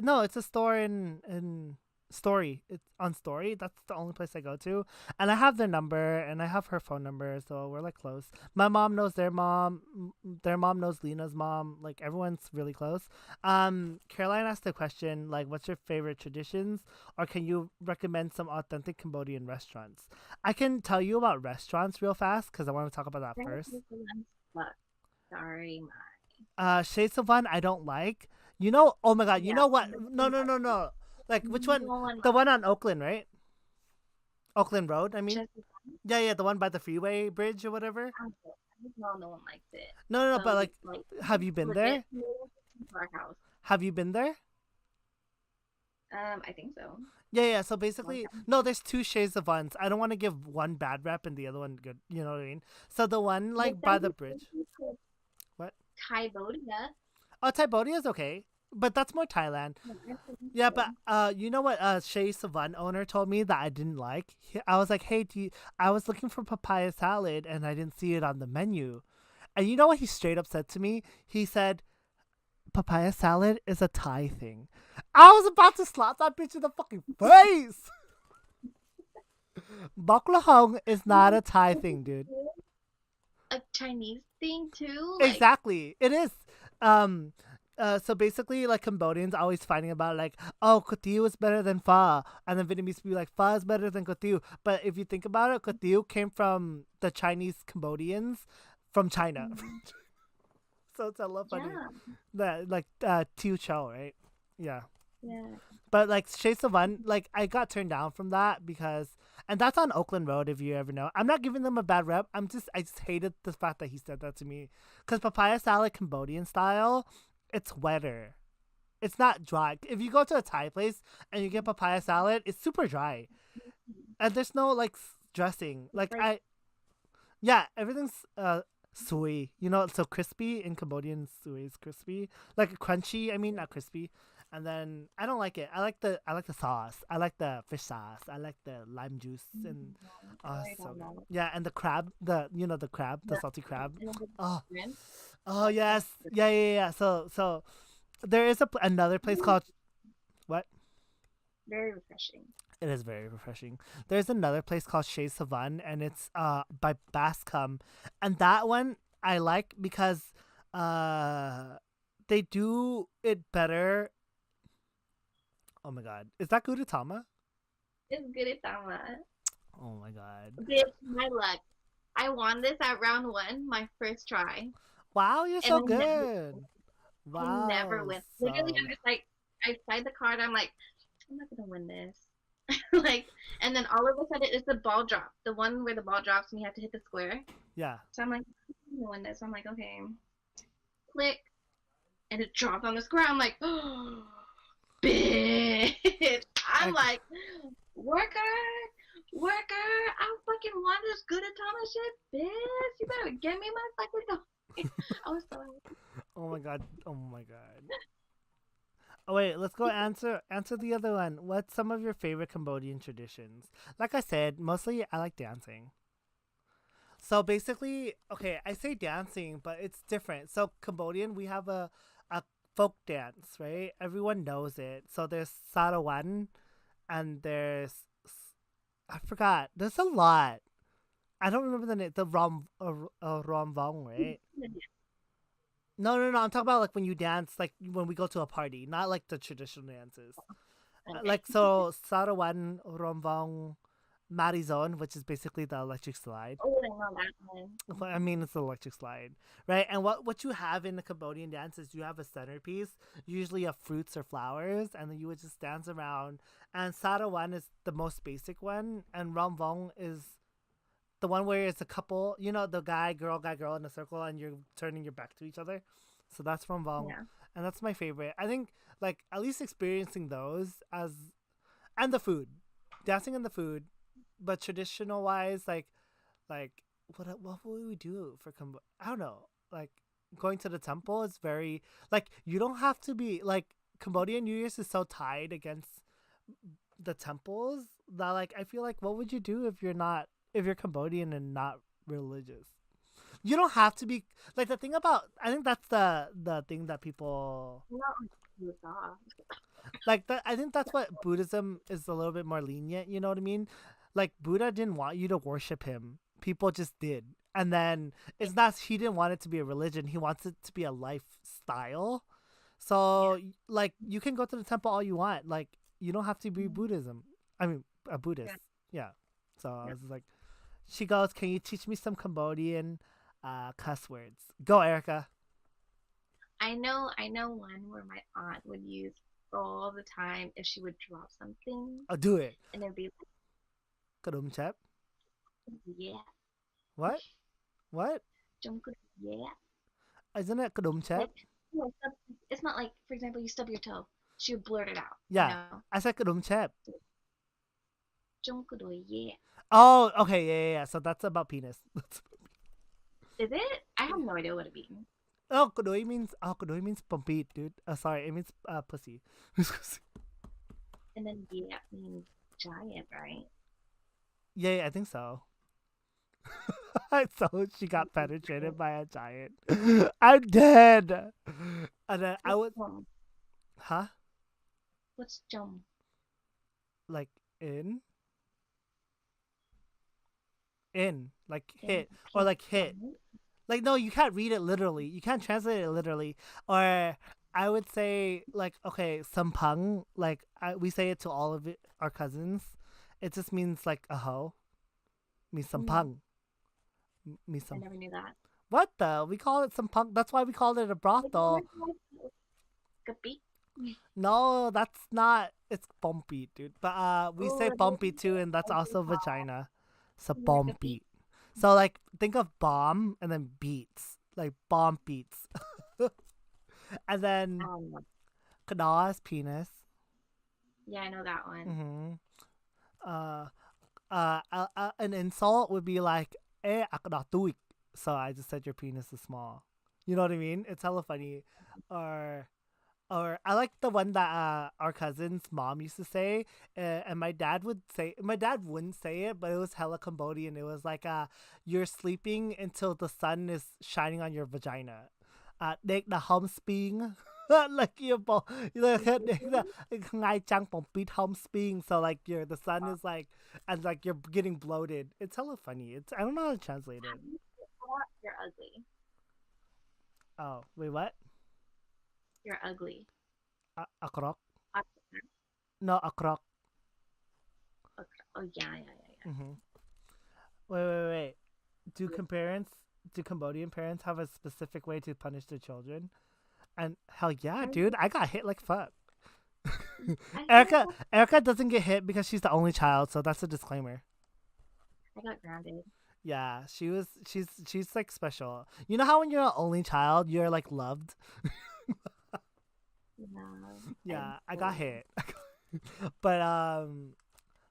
No, it's a store in Story. It's on Story. That's the only place I go to, and I have their number and I have her phone number, so we're like close. My mom knows their mom. Their mom knows Lena's mom. Like everyone's really close. Caroline asked a question like, "What's your favorite traditions?" Or can you recommend some authentic Cambodian restaurants? I can tell you about restaurants real fast because I want to talk about that first. Fuck. Sorry, my. Shades of One I don't like. You know, oh my god, you Yeah, know what? No, no, no, no. Like which one? no one The likes one on Oakland, right? Oakland Road, I mean. just Yeah, yeah, the one by the freeway bridge or whatever. I just know no one likes it. No, no, no, but So like, like have you been legit there? to our house. Have you been there? I think so. Yeah, yeah. So Long basically, time. no, there's two Shades of Ones. I don't want to give one bad rep and the other one good. You know what I mean? So the one But like by then the bridge. you called What? Cambodia. Oh, Cambodia is okay, but that's more Thailand. Yeah, I think Yeah, but so. you know what? Shea Savan owner told me that I didn't like. I was like, hey, I was looking for papaya salad and I didn't see it on the menu. And you know what he straight up said to me? He said, papaya salad is a Thai thing. I was about to slap that bitch in the fucking face. Baklahong is not a Thai thing, dude. A Chinese thing too, like Exactly. It is. Um so basically like Cambodians always fighting about like, oh, kutiu is better than pho, and then Vietnamese be like pho is better than kutiu. But if you think about it, kutiu came from the Chinese Cambodians from China. mm, So it's a little funny. yeah, That like Tiu Chow, right? Yeah. yeah. But like Chez Savan, like I got turned down from that because, and that's on Oakland Road. If you ever know, I'm not giving them a bad rep. I just hated the fact that he said that to me, because papaya salad Cambodian style, it's wetter. It's not dry. If you go to a Thai place and you get papaya salad, it's super dry, and there's no like dressing. It's Like like I, yeah, everything's sui. You know, so crispy in Cambodian sui is crispy, like crunchy. I mean, not crispy. And then I don't like it. I like the sauce. I like the fish sauce. I like the lime juice and I so don't good. know. Yeah, and the crab, the crab, the The, salty crab. and then the Oh, shrimp, oh that's yes, yeah, yeah, yeah. So there is another place called what? very refreshing. It is very refreshing. There's another place called Chez Savan, and it's by Bascom, and that one I like because uh they do it better. Oh my god, is that Gudetama? It's good at that one. Oh my god! Bitch, my luck. I won this at round one, my first try, Wow, you're and so good. I never Wow, win. Literally, so I'm just like, I tried the card. I'm like, I'm not gonna win this. Like, and then all of a sudden it's the ball drop, the one where the ball drops and you have to hit the square. Yeah. So I'm like, I'm gonna win this. So I'm like, okay, click, and it dropped on the square. I'm like, oh, bitch. I'm I, like, worker, worker, I fucking won this good atomic shit, bitch. You better give me my fucking coin. I was so happy. oh my god. Oh my god. Oh wait, let's go answer the other one. What's some of your favorite Cambodian traditions? Like I said, mostly I like dancing. So basically, okay, I say dancing, but it's different. So Cambodian, we have a folk dance, right? Everyone knows it. So there's Sarawan and I forgot. There's a lot. I don't remember the name. The Romvong, right? No, no, no. I'm talking about like when you dance, like when we go to a party, not like the traditional dances. Okay. Like so, Sarawan, Romvong, Marizon, which is basically the electric slide. Oh, I know that one. Well, I mean, it's an electric slide, right? And what you have in the Cambodian dance is you have a centerpiece, usually of fruits or flowers, and then you would just dance around. And Sarawan is the most basic one, and Romvong is the one where it's a couple, you know, the guy, girl in a circle, and you're turning your back to each other. So that's Romvong, Yeah. and that's my favorite. I think like at least experiencing those as and the food, dancing and the food, but traditional wise, like what would we do for I don't know. Like going to the temple is very like you don't have to be like Cambodian New Year's is so tied against the temples that like I feel like what would you do if you're Cambodian and not religious? You don't have to be like the thing about I think that's the thing that people Not like Utah. like that I think that's what Buddhism is a little bit more lenient, you know what I mean? Like Buddha didn't want you to worship him. People just did. And then it's not he didn't want it to be a religion. He wants it to be a lifestyle. Yeah. So like you can go to the temple all you want. Like you don't have to be Mhm. Buddhism. I mean a Yeah. Buddhist. Yeah. So I Yeah. was just like she goes, "Can you teach me some Cambodian cuss words?" Go, Erica. I know one where my aunt would use all the time if she would drop something Oh, do it. and it'd be Kadum chep. like, yeah, What? What? jump good, yeah. Isn't it kadum chep? Like, it's not like, for example, you stub your toe. She would blurt it out, Yeah. I said kadum chep. Jump good, yeah. Oh, okay, yeah. So that's about penis. Is it? I have no idea what it means. Kodoi means pumpy, dude. Sorry, it means pussy. And then yeah means giant, right? Yeah, I think so. So she got penetrated by a giant. I'm dead. And then I What's would, jump? huh? What's jump? Like in, in, like In hit or can like hit. jump? Like no, you can't read it literally. You can't translate it literally. Or I would say like okay, sampang. Like we say it to all of our cousins. It just means like a hoe. Means Mm, sampang. Means I some. never knew that. What the? We call it sampang. That's why we called it a Like, what brothel. is it? Kapi? No, that's not. It's bumpy, dude. But we say Oh, bumpy too, and that's that's also vagina. So yeah, kapi. bumpy. So like think of bomb and then beats, like bomb beats, and then Um, Kadaw is penis. yeah, I know that one. Mm-hmm. Uh, an insult would be like, "Eh, akada tuik." So I just said your penis is small. You know what I mean? It's hella funny. Or, or I like the one that our cousin's mom used to say, and my dad would say. My dad wouldn't say it, but it was hella Cambodian. It was like, "You're sleeping until the sun is shining on your vagina." Take the homesping. Like like ngay trăng bóng beat homesping. So like the sun is like and like you're getting bloated. It's hella funny. It's I don't know how to translate it. You're ugly. Oh wait, what? You're ugly. Akrok? Okay. No, akrok. Oh yeah, yeah, yeah, yeah. Mm-hmm. Wait. Do parents, do Cambodian parents have a specific way to punish their children? And hell yeah, I dude, I got hit like fuck. I feel Erica like Erica doesn't get hit because she's the only child, so that's a disclaimer. I got grounded. Yeah, she's like special. You know how when you're an only child, you're like loved. Yeah, I Yeah, I got totally. hit, but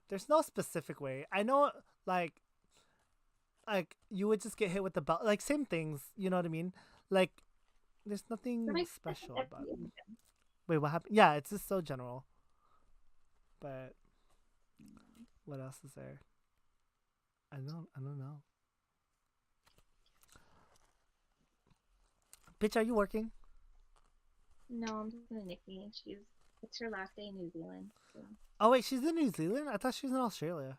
there's no specific way. I know, like you would just get hit with the belt, like same things. You know what I mean? Like there's But nothing I feel special like about it. every Wait, what happened? Yeah, it's just so general. But what else is there? I don't know. Bitch, are you working? no, I'm just gonna Nikki. It's her last day in New Zealand. So. Oh wait, she's in New Zealand. I thought she was in Australia.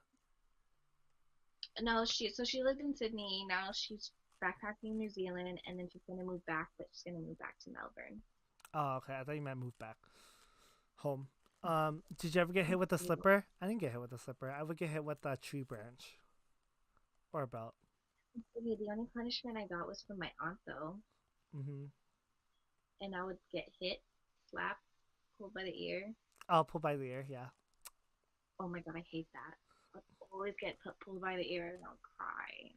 No, she lived in Sydney. Now she's backpacking New Zealand, and then she's gonna move back, but she's gonna move back to Melbourne. Oh, okay. I thought you meant move back home. Did you ever get hit with a slipper? I didn't get hit with a slipper. I would get hit with a tree branch or a belt. Okay, the only punishment I got was from my aunt though, Mm-hmm. and I would get hit, slapped, pulled by the ear. Oh, pull by the ear. Yeah. Oh my god, I hate that. I'd always get pulled by the ear and I'll cry.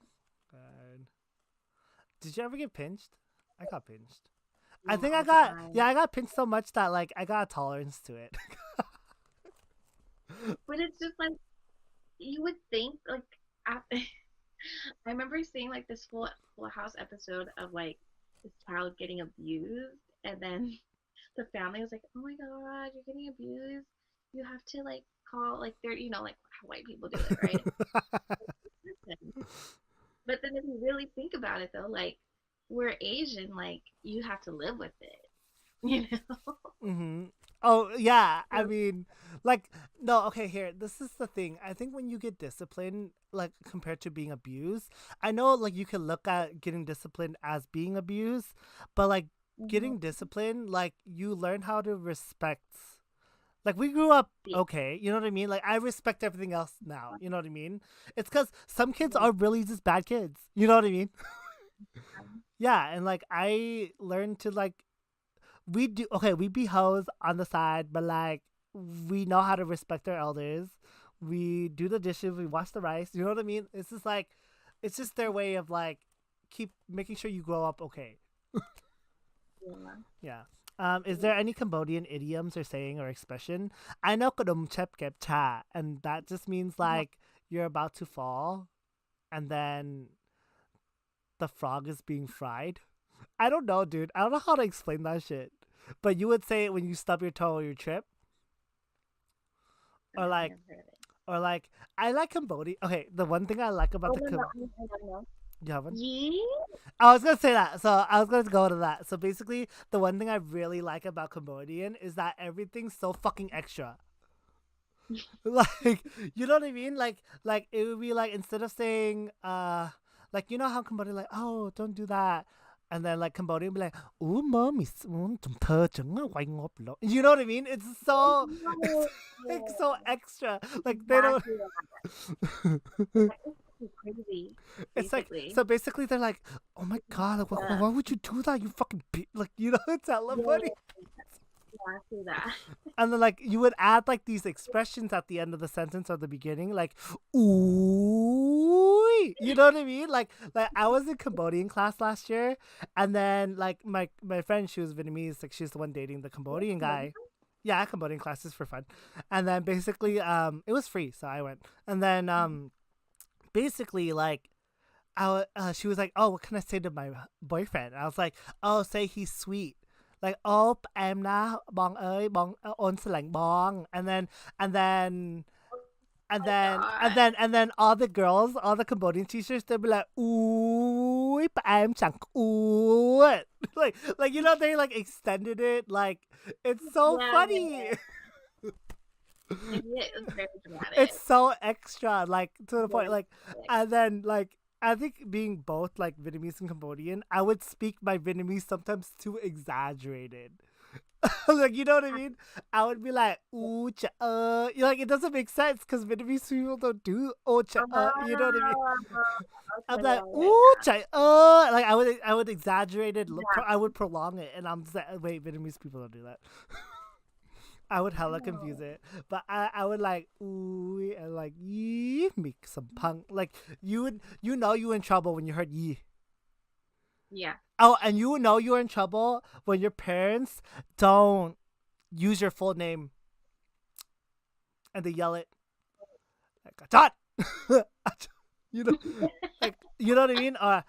God. Did you ever get pinched? I got pinched. I Yeah, think I all the got time. yeah, I got pinched so much that like I got a tolerance to it. But it's just like you would think like I remember seeing like this Full House episode of like this child getting abused, and then the family was like, "Oh my God, you're getting abused. You have to like call like they're like how white people do it, right?" But then if you really think about it though, like we're Asian, like you have to live with it, you know? Mm-hmm. Oh yeah, I So, mean, like no, okay. Here, this is the thing. I think when you get disciplined, like compared to being abused, I know like you can look at getting disciplined as being abused, but like mhm, getting disciplined, like you learn how to respect. Like we grew up yeah, okay, you know what I mean? Like I respect everything else now, you know what I mean? It's because some kids yeah, are really just bad kids, you know what I mean? um, Yeah, and like I learned to like we do okay, we be hoes on the side, but like we know how to respect our elders. We do the dishes, we wash the rice, you know what I mean? It's just like it's just their way of like keep making sure you grow up okay. yeah. Yeah. Is there any Cambodian idioms or saying or expression? I know kadum chep kep cha, and that just means Uh-huh. like you're about to fall and then the frog is being fried. I don't know, dude. I don't know how to explain that shit. But you would say it when you stub your toe or you trip. Or I've like never heard of it. or like I like Cambodia. Okay, the one thing I like about Oh the no, no, I don't know. you have one? Yee? I was gonna say that, so I was gonna go to that. So basically, the one thing I really like about Cambodian is that everything's so fucking extra. Like, you know what I mean? Like it would be like instead of saying like you know how Cambodian like oh don't do that, and then like Cambodian be like oh mommy you know what I mean? It's No. like so extra. Like they don't. Exactly that. That is so crazy, It's like basically. so basically they're like oh my god like, Yeah. why would you do that you fucking like you know it's hella Yeah, funny. exactly that. And then like you would add like these expressions at the end of the sentence or the beginning, like ooh, you know what I mean? Like I was in Cambodian class last year, and then like my friend, she was Vietnamese, like she's the one dating the Cambodian guy. Yeah, Cambodian classes for fun, and then basically it was free, so I went, and then basically like she was like, "Oh, what can I say to my boyfriend?" And I was like, "Oh, say he's sweet." Like, "Oh, em na bong ơi, bong on salang bong." And then Oh my God. and then all the girls, all the Cambodian teachers, they'd be like, "Ooh, em chẳng ooh." Like you know they like extended it. Like it's so Yeah, funny. yeah, it was very dramatic. It's so extra, like to the point, Very like, dramatic. and then like I think being both like Vietnamese and Cambodian, I would speak my Vietnamese sometimes too exaggerated. Like you know what I mean? I would be like ooh cha like it doesn't make sense because Vietnamese people don't do oh cha you know what I mean? I'm Okay, like yeah, ooh cha like I would exaggerate it, yeah, I would prolong it, and I'm just like wait, Vietnamese people don't do that. I would hella confuse Oh. it, but I would like ooh and like yee make some punk like you in trouble when you heard yee. Yeah. Oh, and you know you're in trouble when your parents don't use your full name and they yell it like John. you know, like you know what I mean? I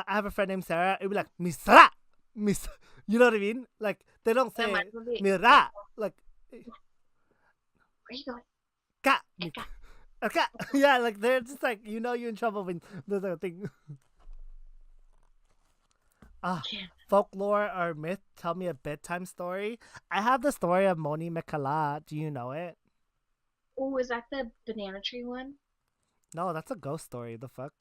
have a friend named Sarah. It'd be like Misra, Miss. You know what I mean? Like they don't And say mine would be Mira. Like where you going? ka. Eka. Okay. Yeah, like they're just like you're in trouble when there's a thing. Ah, Yeah. folklore or myth. Tell me a bedtime story. I have the story of Moni Mekala. Do you know it? Oh, is that the banana tree one? No, that's a ghost story. The fuck?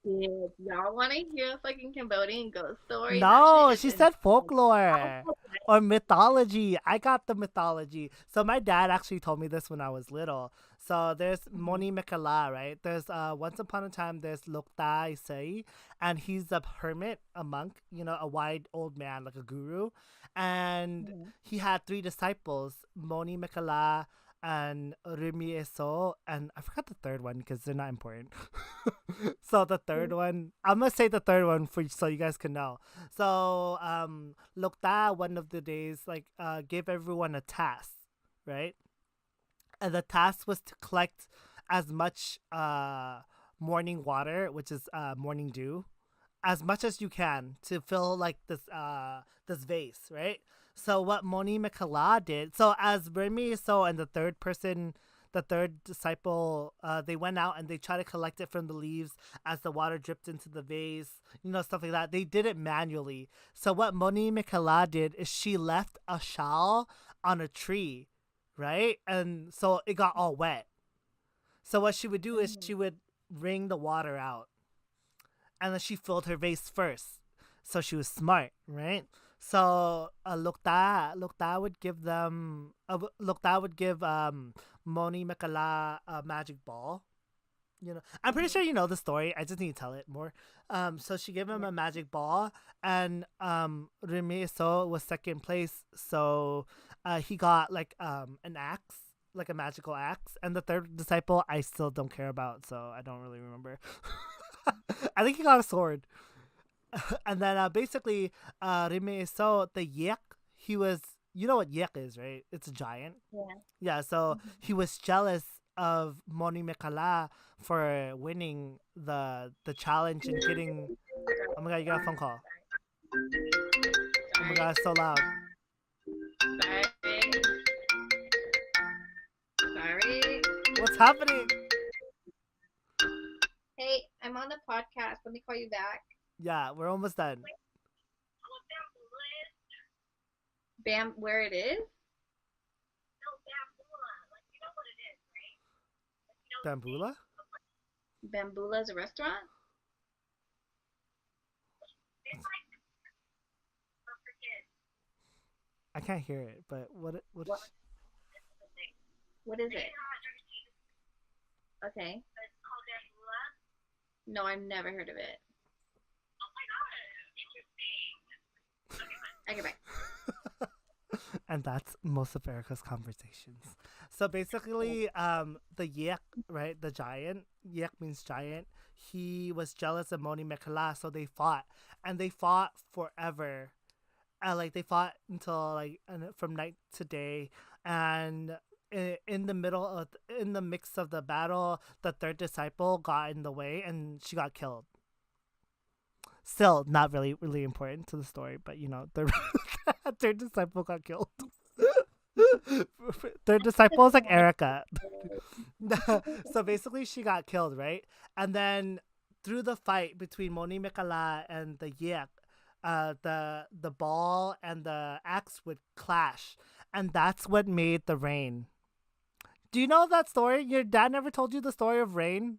Yeah. Y'all want to hear a fucking Cambodian ghost story? That shit No, is she insane. said folklore Oh, or mythology. I got the mythology. So my dad actually told me this when I was little. So there's mhm. Moni Mekala, right? There's once upon a time there's Lokta Isai, and he's a hermit, a monk, a wide old man like a guru, and Mhm. he had three disciples, Moni Mekala and Rimi Eso, and I forgot the third one because they're not important. So the third one, I'm gonna say the third one for so you guys can know. So Lokta one of the days gave everyone a task, right? And the task was to collect as much morning water, which is morning dew, as much as you can to fill like this vase, right? So what Moni Mikala did, so as Remy so and the third disciple, they went out and they tried to collect it from the leaves as the water dripped into the vase, stuff like that. They did it manually. So what Moni Mikala did is she left a shawl on a tree, right? And so it got all wet. So what she would do is she Mhm. would wring the water out and then she filled her vase first. So she was smart, right? So Lokta would give them Lokta would give Moni Makala a magic ball. I'm pretty Mhm. sure you know the story. I just need to tell it more. So she gave him Yeah. a magic ball, and Remy So was second place. So he got like an axe, like a magical axe, and the third disciple I still don't care about, so I don't really remember. I think he got a sword. And then basically, Rime So the yak, he was, you know what yak is, right? It's a giant. Yeah. Yeah, so Mhm. he was jealous of Moni Mekala for winning the challenge and getting. Oh my god, you got a phone call. Oh my Sorry. god, it's so loud. Sorry. Sorry. What's happening? Hey, I'm on the podcast. Let me call you back. Yeah, we're almost done. Bam, where it is? Bambula? Bambula is a restaurant? I can't hear it, but what What? What is it? Okay. No, I've never heard of it. Okay, bye. and that's most of Erica's conversations. So basically, the yak, right, the giant, yak means giant. He was jealous of Moni Mekala, so they fought, and they fought forever. Like they fought until from night to day, and in the in the mix of the battle, the third disciple got in the way, and she got killed. Still, not really important to the story, but the third disciple got killed. Third disciple is like Erica. So basically, she got killed, right? And then through the fight between Moni Mikala and the Yak, the ball and the axe would clash, and that's what made the rain. Do you know that story? Your dad never told you the story of rain.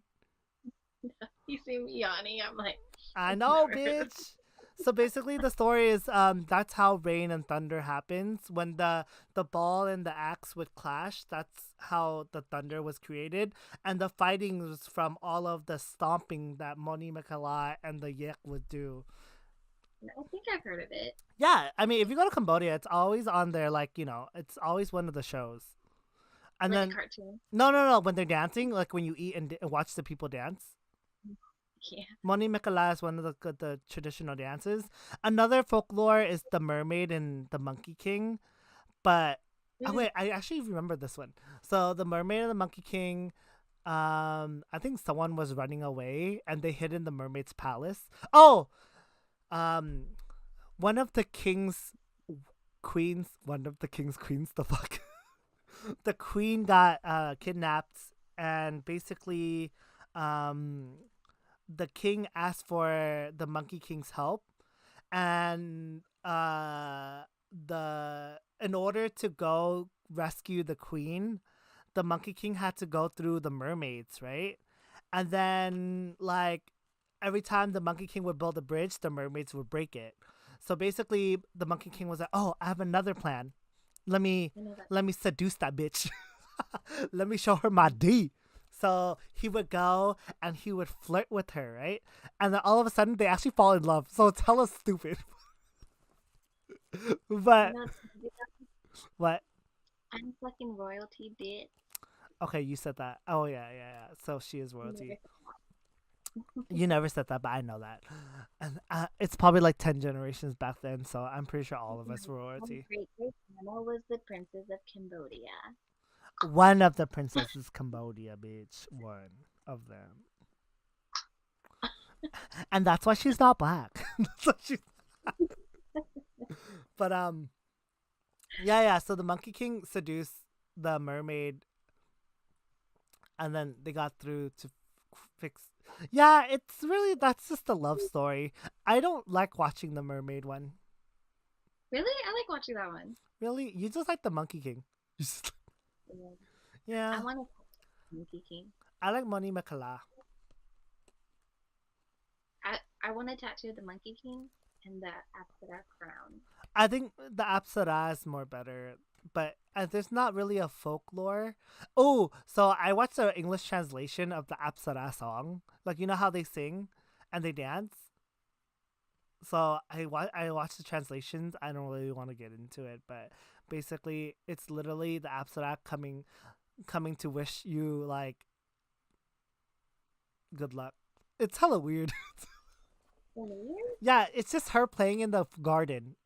You see me yawning. I'm like, I I've know, never heard of bitch. So basically, the story is that's how rain and thunder happens when the ball and the axe would clash. That's how the thunder was created, and the fighting was from all of the stomping that Moni Makala and the Yek would do. I think I've heard of it. Yeah, I mean, if you go to Cambodia, it's always on there. Like it's always one of the shows. And Like a then cartoon. no, when they're dancing, like when you eat and watch the people dance. Yeah. Moni Mikala is one of the traditional dances. Another folklore is the mermaid and the monkey king. But oh Mm, wait, I actually remember this one. So the mermaid and the monkey king. I think someone was running away and they hid in the mermaid's palace. Oh, um, one of the king's one of the king's queens. The fuck, the queen got kidnapped and basically, um, the king asked for the monkey king's help and the in order to go rescue the queen, the monkey king had to go through the mermaids, right? And then like every time the monkey king would build a bridge, the mermaids would break it. So basically the monkey king was like, oh, I have another plan. let me I know that. let me seduce that bitch. Let me show her my D. So he would go and he would flirt with her, right? And then all of a sudden they actually fall in love. So it's hella stupid. You But know, what? I'm fucking royalty, bitch. Okay, you said that. Oh yeah. So she is You never royalty. You never said that, but I know that. And it's probably like 10 generations back then, so I'm pretty sure all of us were My royalty. great great grandma was the princess of Cambodia. One of the princesses Cambodia, bitch. One of them. And that's why she's not black. That's why she's... But yeah. So the Monkey King seduced the mermaid, and then they got through to fix. Yeah, it's really that's just a love story. I don't like watching the mermaid one. Really? I like watching that one. Really, you just like the Monkey King. Yeah. I Yeah, want to Monkey King. I like Moni Makala. I want to tattoo the Monkey King and the Apsara crown. I think the Apsara is more better, but there's not really a folklore. Oh, so I watched the English translation of the Apsara song. Like you know how they sing and they dance. So I watched the translations. I don't really want to get into it, but basically it's literally the Apsara coming to wish you like good luck. It's hella weird. Weird? Yeah, it's just her playing in the garden.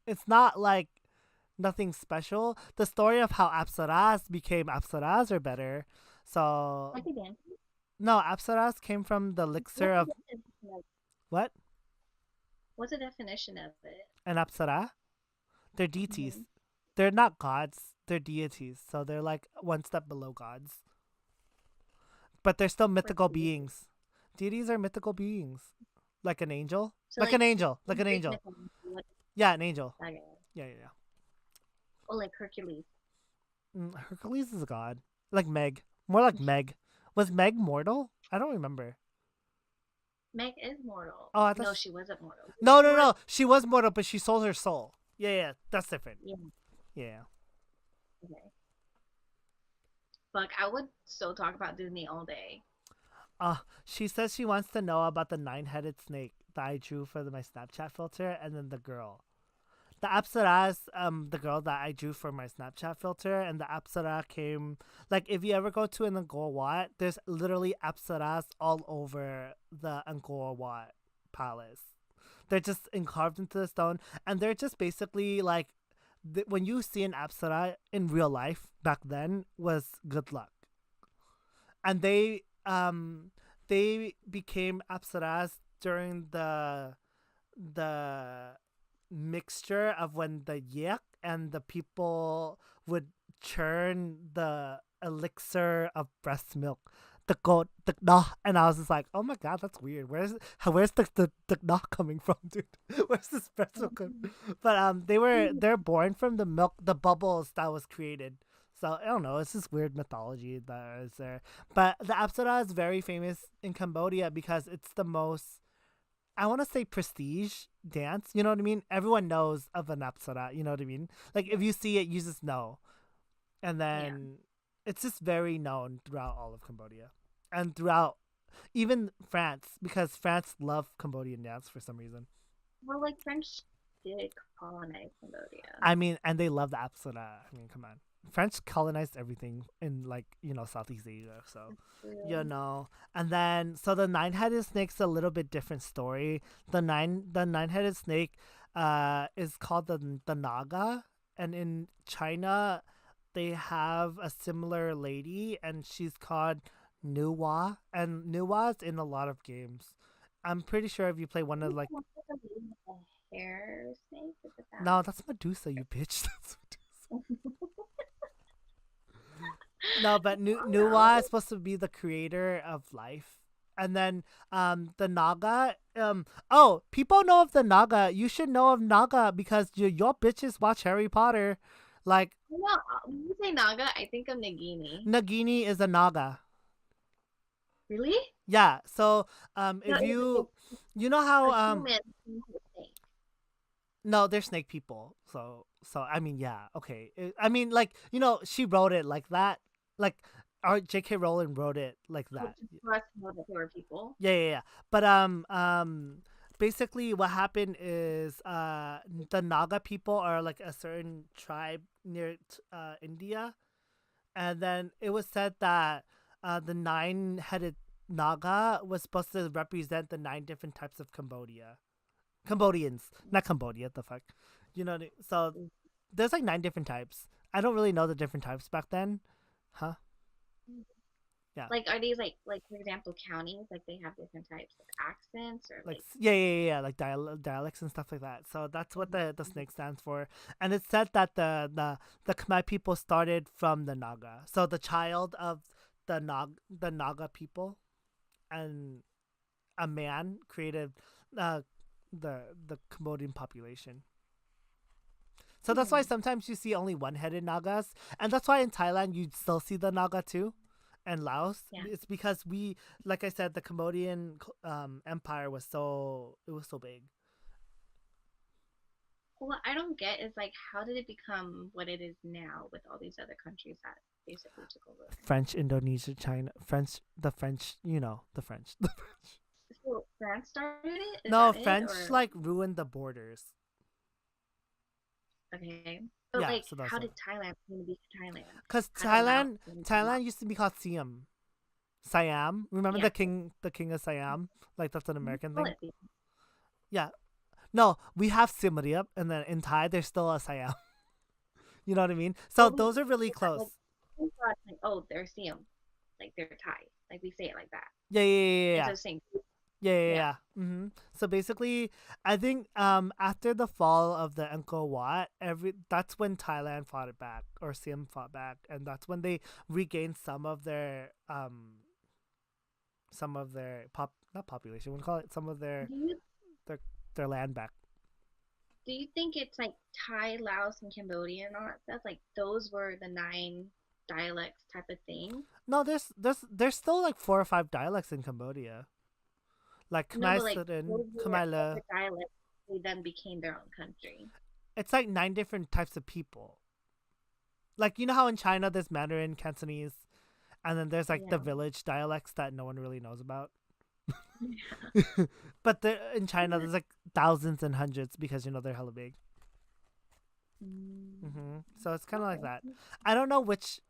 It's not like nothing special. The story of how Apsaras became Apsaras are better. So Like the dance? no, Apsaras came from the elixir What's the of definition of what? what's the definition of it? An Apsara? They're deities. Hmm. They're not gods. They're deities. So they're like one step below gods. But they're still Like mythical the- beings. Deities are mythical beings. Like an angel. so Like like an angel. Like in an Greek angel. mythology, what Yeah, an angel. okay. Yeah. Or like Hercules. Hercules is a god. Like Meg. More like Meg. Was Meg mortal? I don't remember. Meg is mortal. Oh, I thought No, she wasn't mortal. no, She no, was no. She was mortal, but she sold her soul. Yeah. That's different. yeah, Yeah. okay. Fuck, I would still talk about Disney all day. She says she wants to know about the 9-headed snake that I drew for my Snapchat filter, and then the girl. The Apsara is the girl that I drew for my Snapchat filter, and the Apsara came like if you ever go to an Angkor Wat, there's literally Apsaras all over the Angkor Wat palace. They're just carved into the stone, and they're just basically like when you see an Apsara in real life back then was good luck, and they became Apsaras during the mixture of when the yak and the people would churn the elixir of breast milk. The goat, the nah, and I was just like, oh my god, that's weird. Where's the nah coming from, dude? Where's this breast milk? But they're born from the milk, the bubbles that was created. So I don't know. It's this weird mythology that is there. But the Apsara is very famous in Cambodia because it's the most I want to say prestige dance. You know what I mean? Everyone knows of an Apsara. You know what I mean? Like if you see it, you just know. And Yeah. then it's just very known throughout all of Cambodia and throughout even France because France love Cambodian dance for some reason. Well, like French did colonize Cambodia. I mean, and they love the apple soda. I mean, come on. French colonized everything in like Southeast Asia, so True. And then so the nine-headed snake's a little bit different story. The nine-headed snake, is called the naga, and in China, they have a similar lady, and she's called Nuwa, and Nuwa is in a lot of games. I'm pretty sure if you play one of like What's the name of the hair snake? Is it that? no, that's Medusa, you bitch. That's No, but Oh Nuwa no. is supposed to be the creator of life. And then the Naga oh, people know of the Naga. You should know of Naga because your bitches watch Harry Potter. Like No, when you say Naga, I think of Nagini. Nagini is a Naga. Really? Yeah. So No, if it's you know a how human snake. no, they're snake people. So I mean, yeah, okay. I mean, like she wrote it like that, like our J.K. Rowling wrote it like Oh, that. just for us to know that they were people. Yeah. But basically what happened is the Naga people are like a certain tribe near India, and then it was said that the nine-headed Naga was supposed to represent the nine different types of Cambodians, not Cambodia. The fuck, so there's like nine different types. I don't really know the different types back then, huh? Yeah. Like, are these like for example counties? Like they have different types of accents or Like like. yeah, like dialects and stuff like that. So that's what the snake stands for. And it's said that the Khmer people started from the Naga. So the child of the Naga people, and a man created uh the Cambodian population. So that's why Hmm. sometimes you see only one-headed Nagas, and that's why in Thailand you still see the Naga too, and Laos. Yeah. It's because like I said, the Cambodian empire was so big. What I don't get is like how did it become what it is now with all these other countries that basically took over? French, Indonesia, China, the French, the French. So France started it? Is No, that it? French Or like ruined the borders. okay. But Yeah, like so that's how why. did Thailand come to be Thailand? Cause How did Laos Thailand, come to be Laos? Thailand used to be called Siam. Remember Yeah. the king of Siam? Like that's an Mhm. American Well, thing. it be. Yeah. No, we have Siem Reap, and then in Thai there's still a Siam. You know what I mean? So But those are really like close. we thought like oh they're Siam, like they're Thai, like we say it like that Yeah. instead of saying yeah. Yeah. So basically, I think after the fall of the Angkor Wat, that's when Thailand fought it back, or Siam fought back, and that's when they regained some of their not population, we call it some of Do you their their land back. do you think it's like Thai, Laos, and Cambodia and all that stuff? Like those were the nine dialects type of thing? No, there's still like four or five dialects in Cambodia, like No, Khmer but like Sudden, those were Khmer all Le. the dialects. They then became their own country. It's like nine different types of people. Like how in China there's Mandarin, Cantonese, and then there's like the Yeah. village dialects that no one really knows about. But in China there's like thousands and hundreds because they're hella big. Mm, So it's kind of like okay. that. I don't know which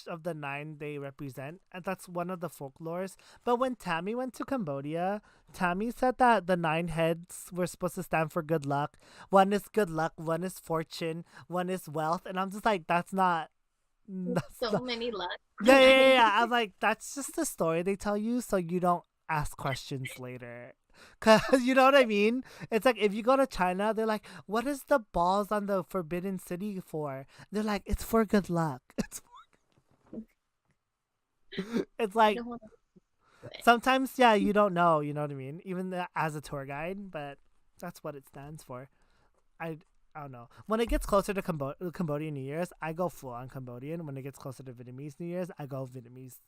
of the nine they represent, and that's one of the folklores. But when Tammy went to Cambodia, Tammy said that the nine heads were supposed to stand for good luck. One is good luck, one is fortune, one is wealth, and I'm just like, that's not. There's That's so not. many luck Yeah. tonight. I'm like, that's just the story they tell you, so you don't ask questions later. Cause you know what I mean? It's like if you go to China, they're like, "What is the balls on the Forbidden City for?" They're like, "It's for good luck." It's You like don't want to do it. sometimes, yeah, you don't know. You know what I mean? Even as a tour guide, but that's what it stands for. I I don't know. When it gets closer to Cambodian New Year's, I go full on Cambodian. When it gets closer to Vietnamese New Year's, I go Vietnamese.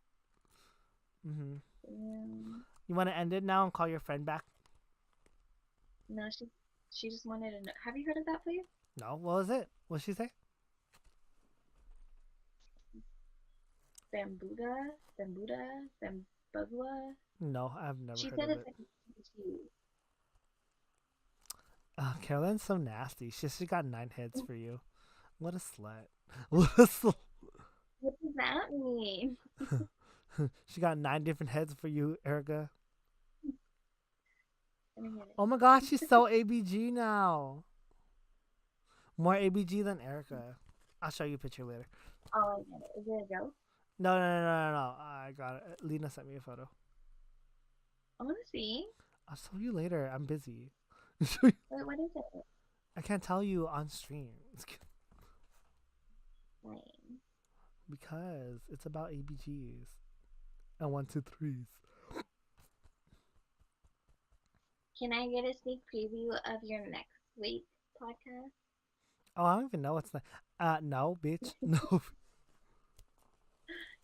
hmm Yeah. You want to end it now and call your friend back? No, she just wanted to know. Have you heard of that place? No. What was it? What did she say? Bambugua. No, I've never She heard said of it's it. like a Caroline's so nasty. She got 9 heads for you. What a slut. What a slut. What does that mean? She got 9 different heads for you, Erica. Let me get it. Oh my gosh, she's so ABG now. More ABG than Erica. I'll show you a picture later. Oh, I get it. Is it a joke? No. I got it. Lena sent me a photo. I want to see. I'll show you later. I'm busy. What is it? I can't tell you on stream Lame. because it's about ABGs and 1, 2, 3s. Can I get a sneak preview of your next week podcast? Oh, I don't even know what's that. No, bitch. No.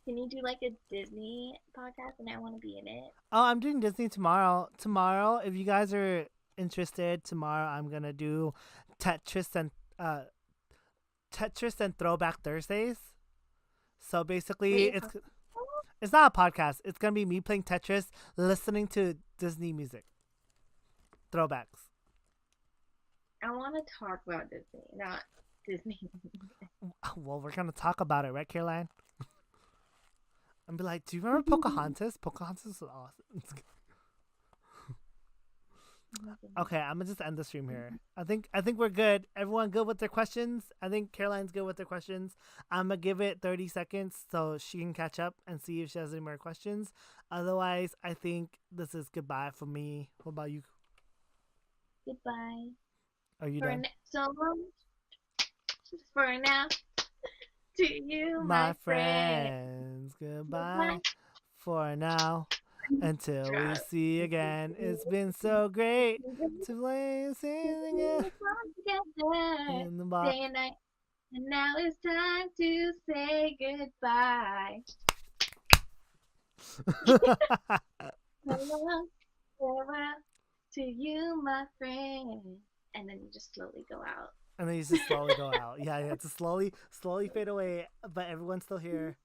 Can you do like a Disney podcast and I want to be in it? Oh, I'm doing Disney tomorrow. Tomorrow, if you guys are interested, tomorrow I'm gonna do Tetris and Throwback Thursdays. So basically, Wait, it's not a podcast. It's gonna be me playing Tetris, listening to Disney music, throwbacks. I want to talk about Disney, not Disney. Well, we're gonna talk about it, right, Caroline? And be like, do you remember Pocahontas? Pocahontas was awesome. Okay, I'm gonna just end the stream here. I think we're good. Everyone good with their questions? I think Caroline's good with their questions. I'm gonna give it 30 seconds so she can catch up and see if she has any more questions. Otherwise, I think this is goodbye for me. What about you? Goodbye. Are you For done? for now, to you, My my friend. friends, goodbye for now. Until we see again. It's been so great to play and sing again Together, in the box. day and night. And now it's time to say goodbye. Farewell, farewell to you, my friend. And then you just slowly go out. And then you just slowly go out. Yeah, you have to slowly fade away, but everyone's still here.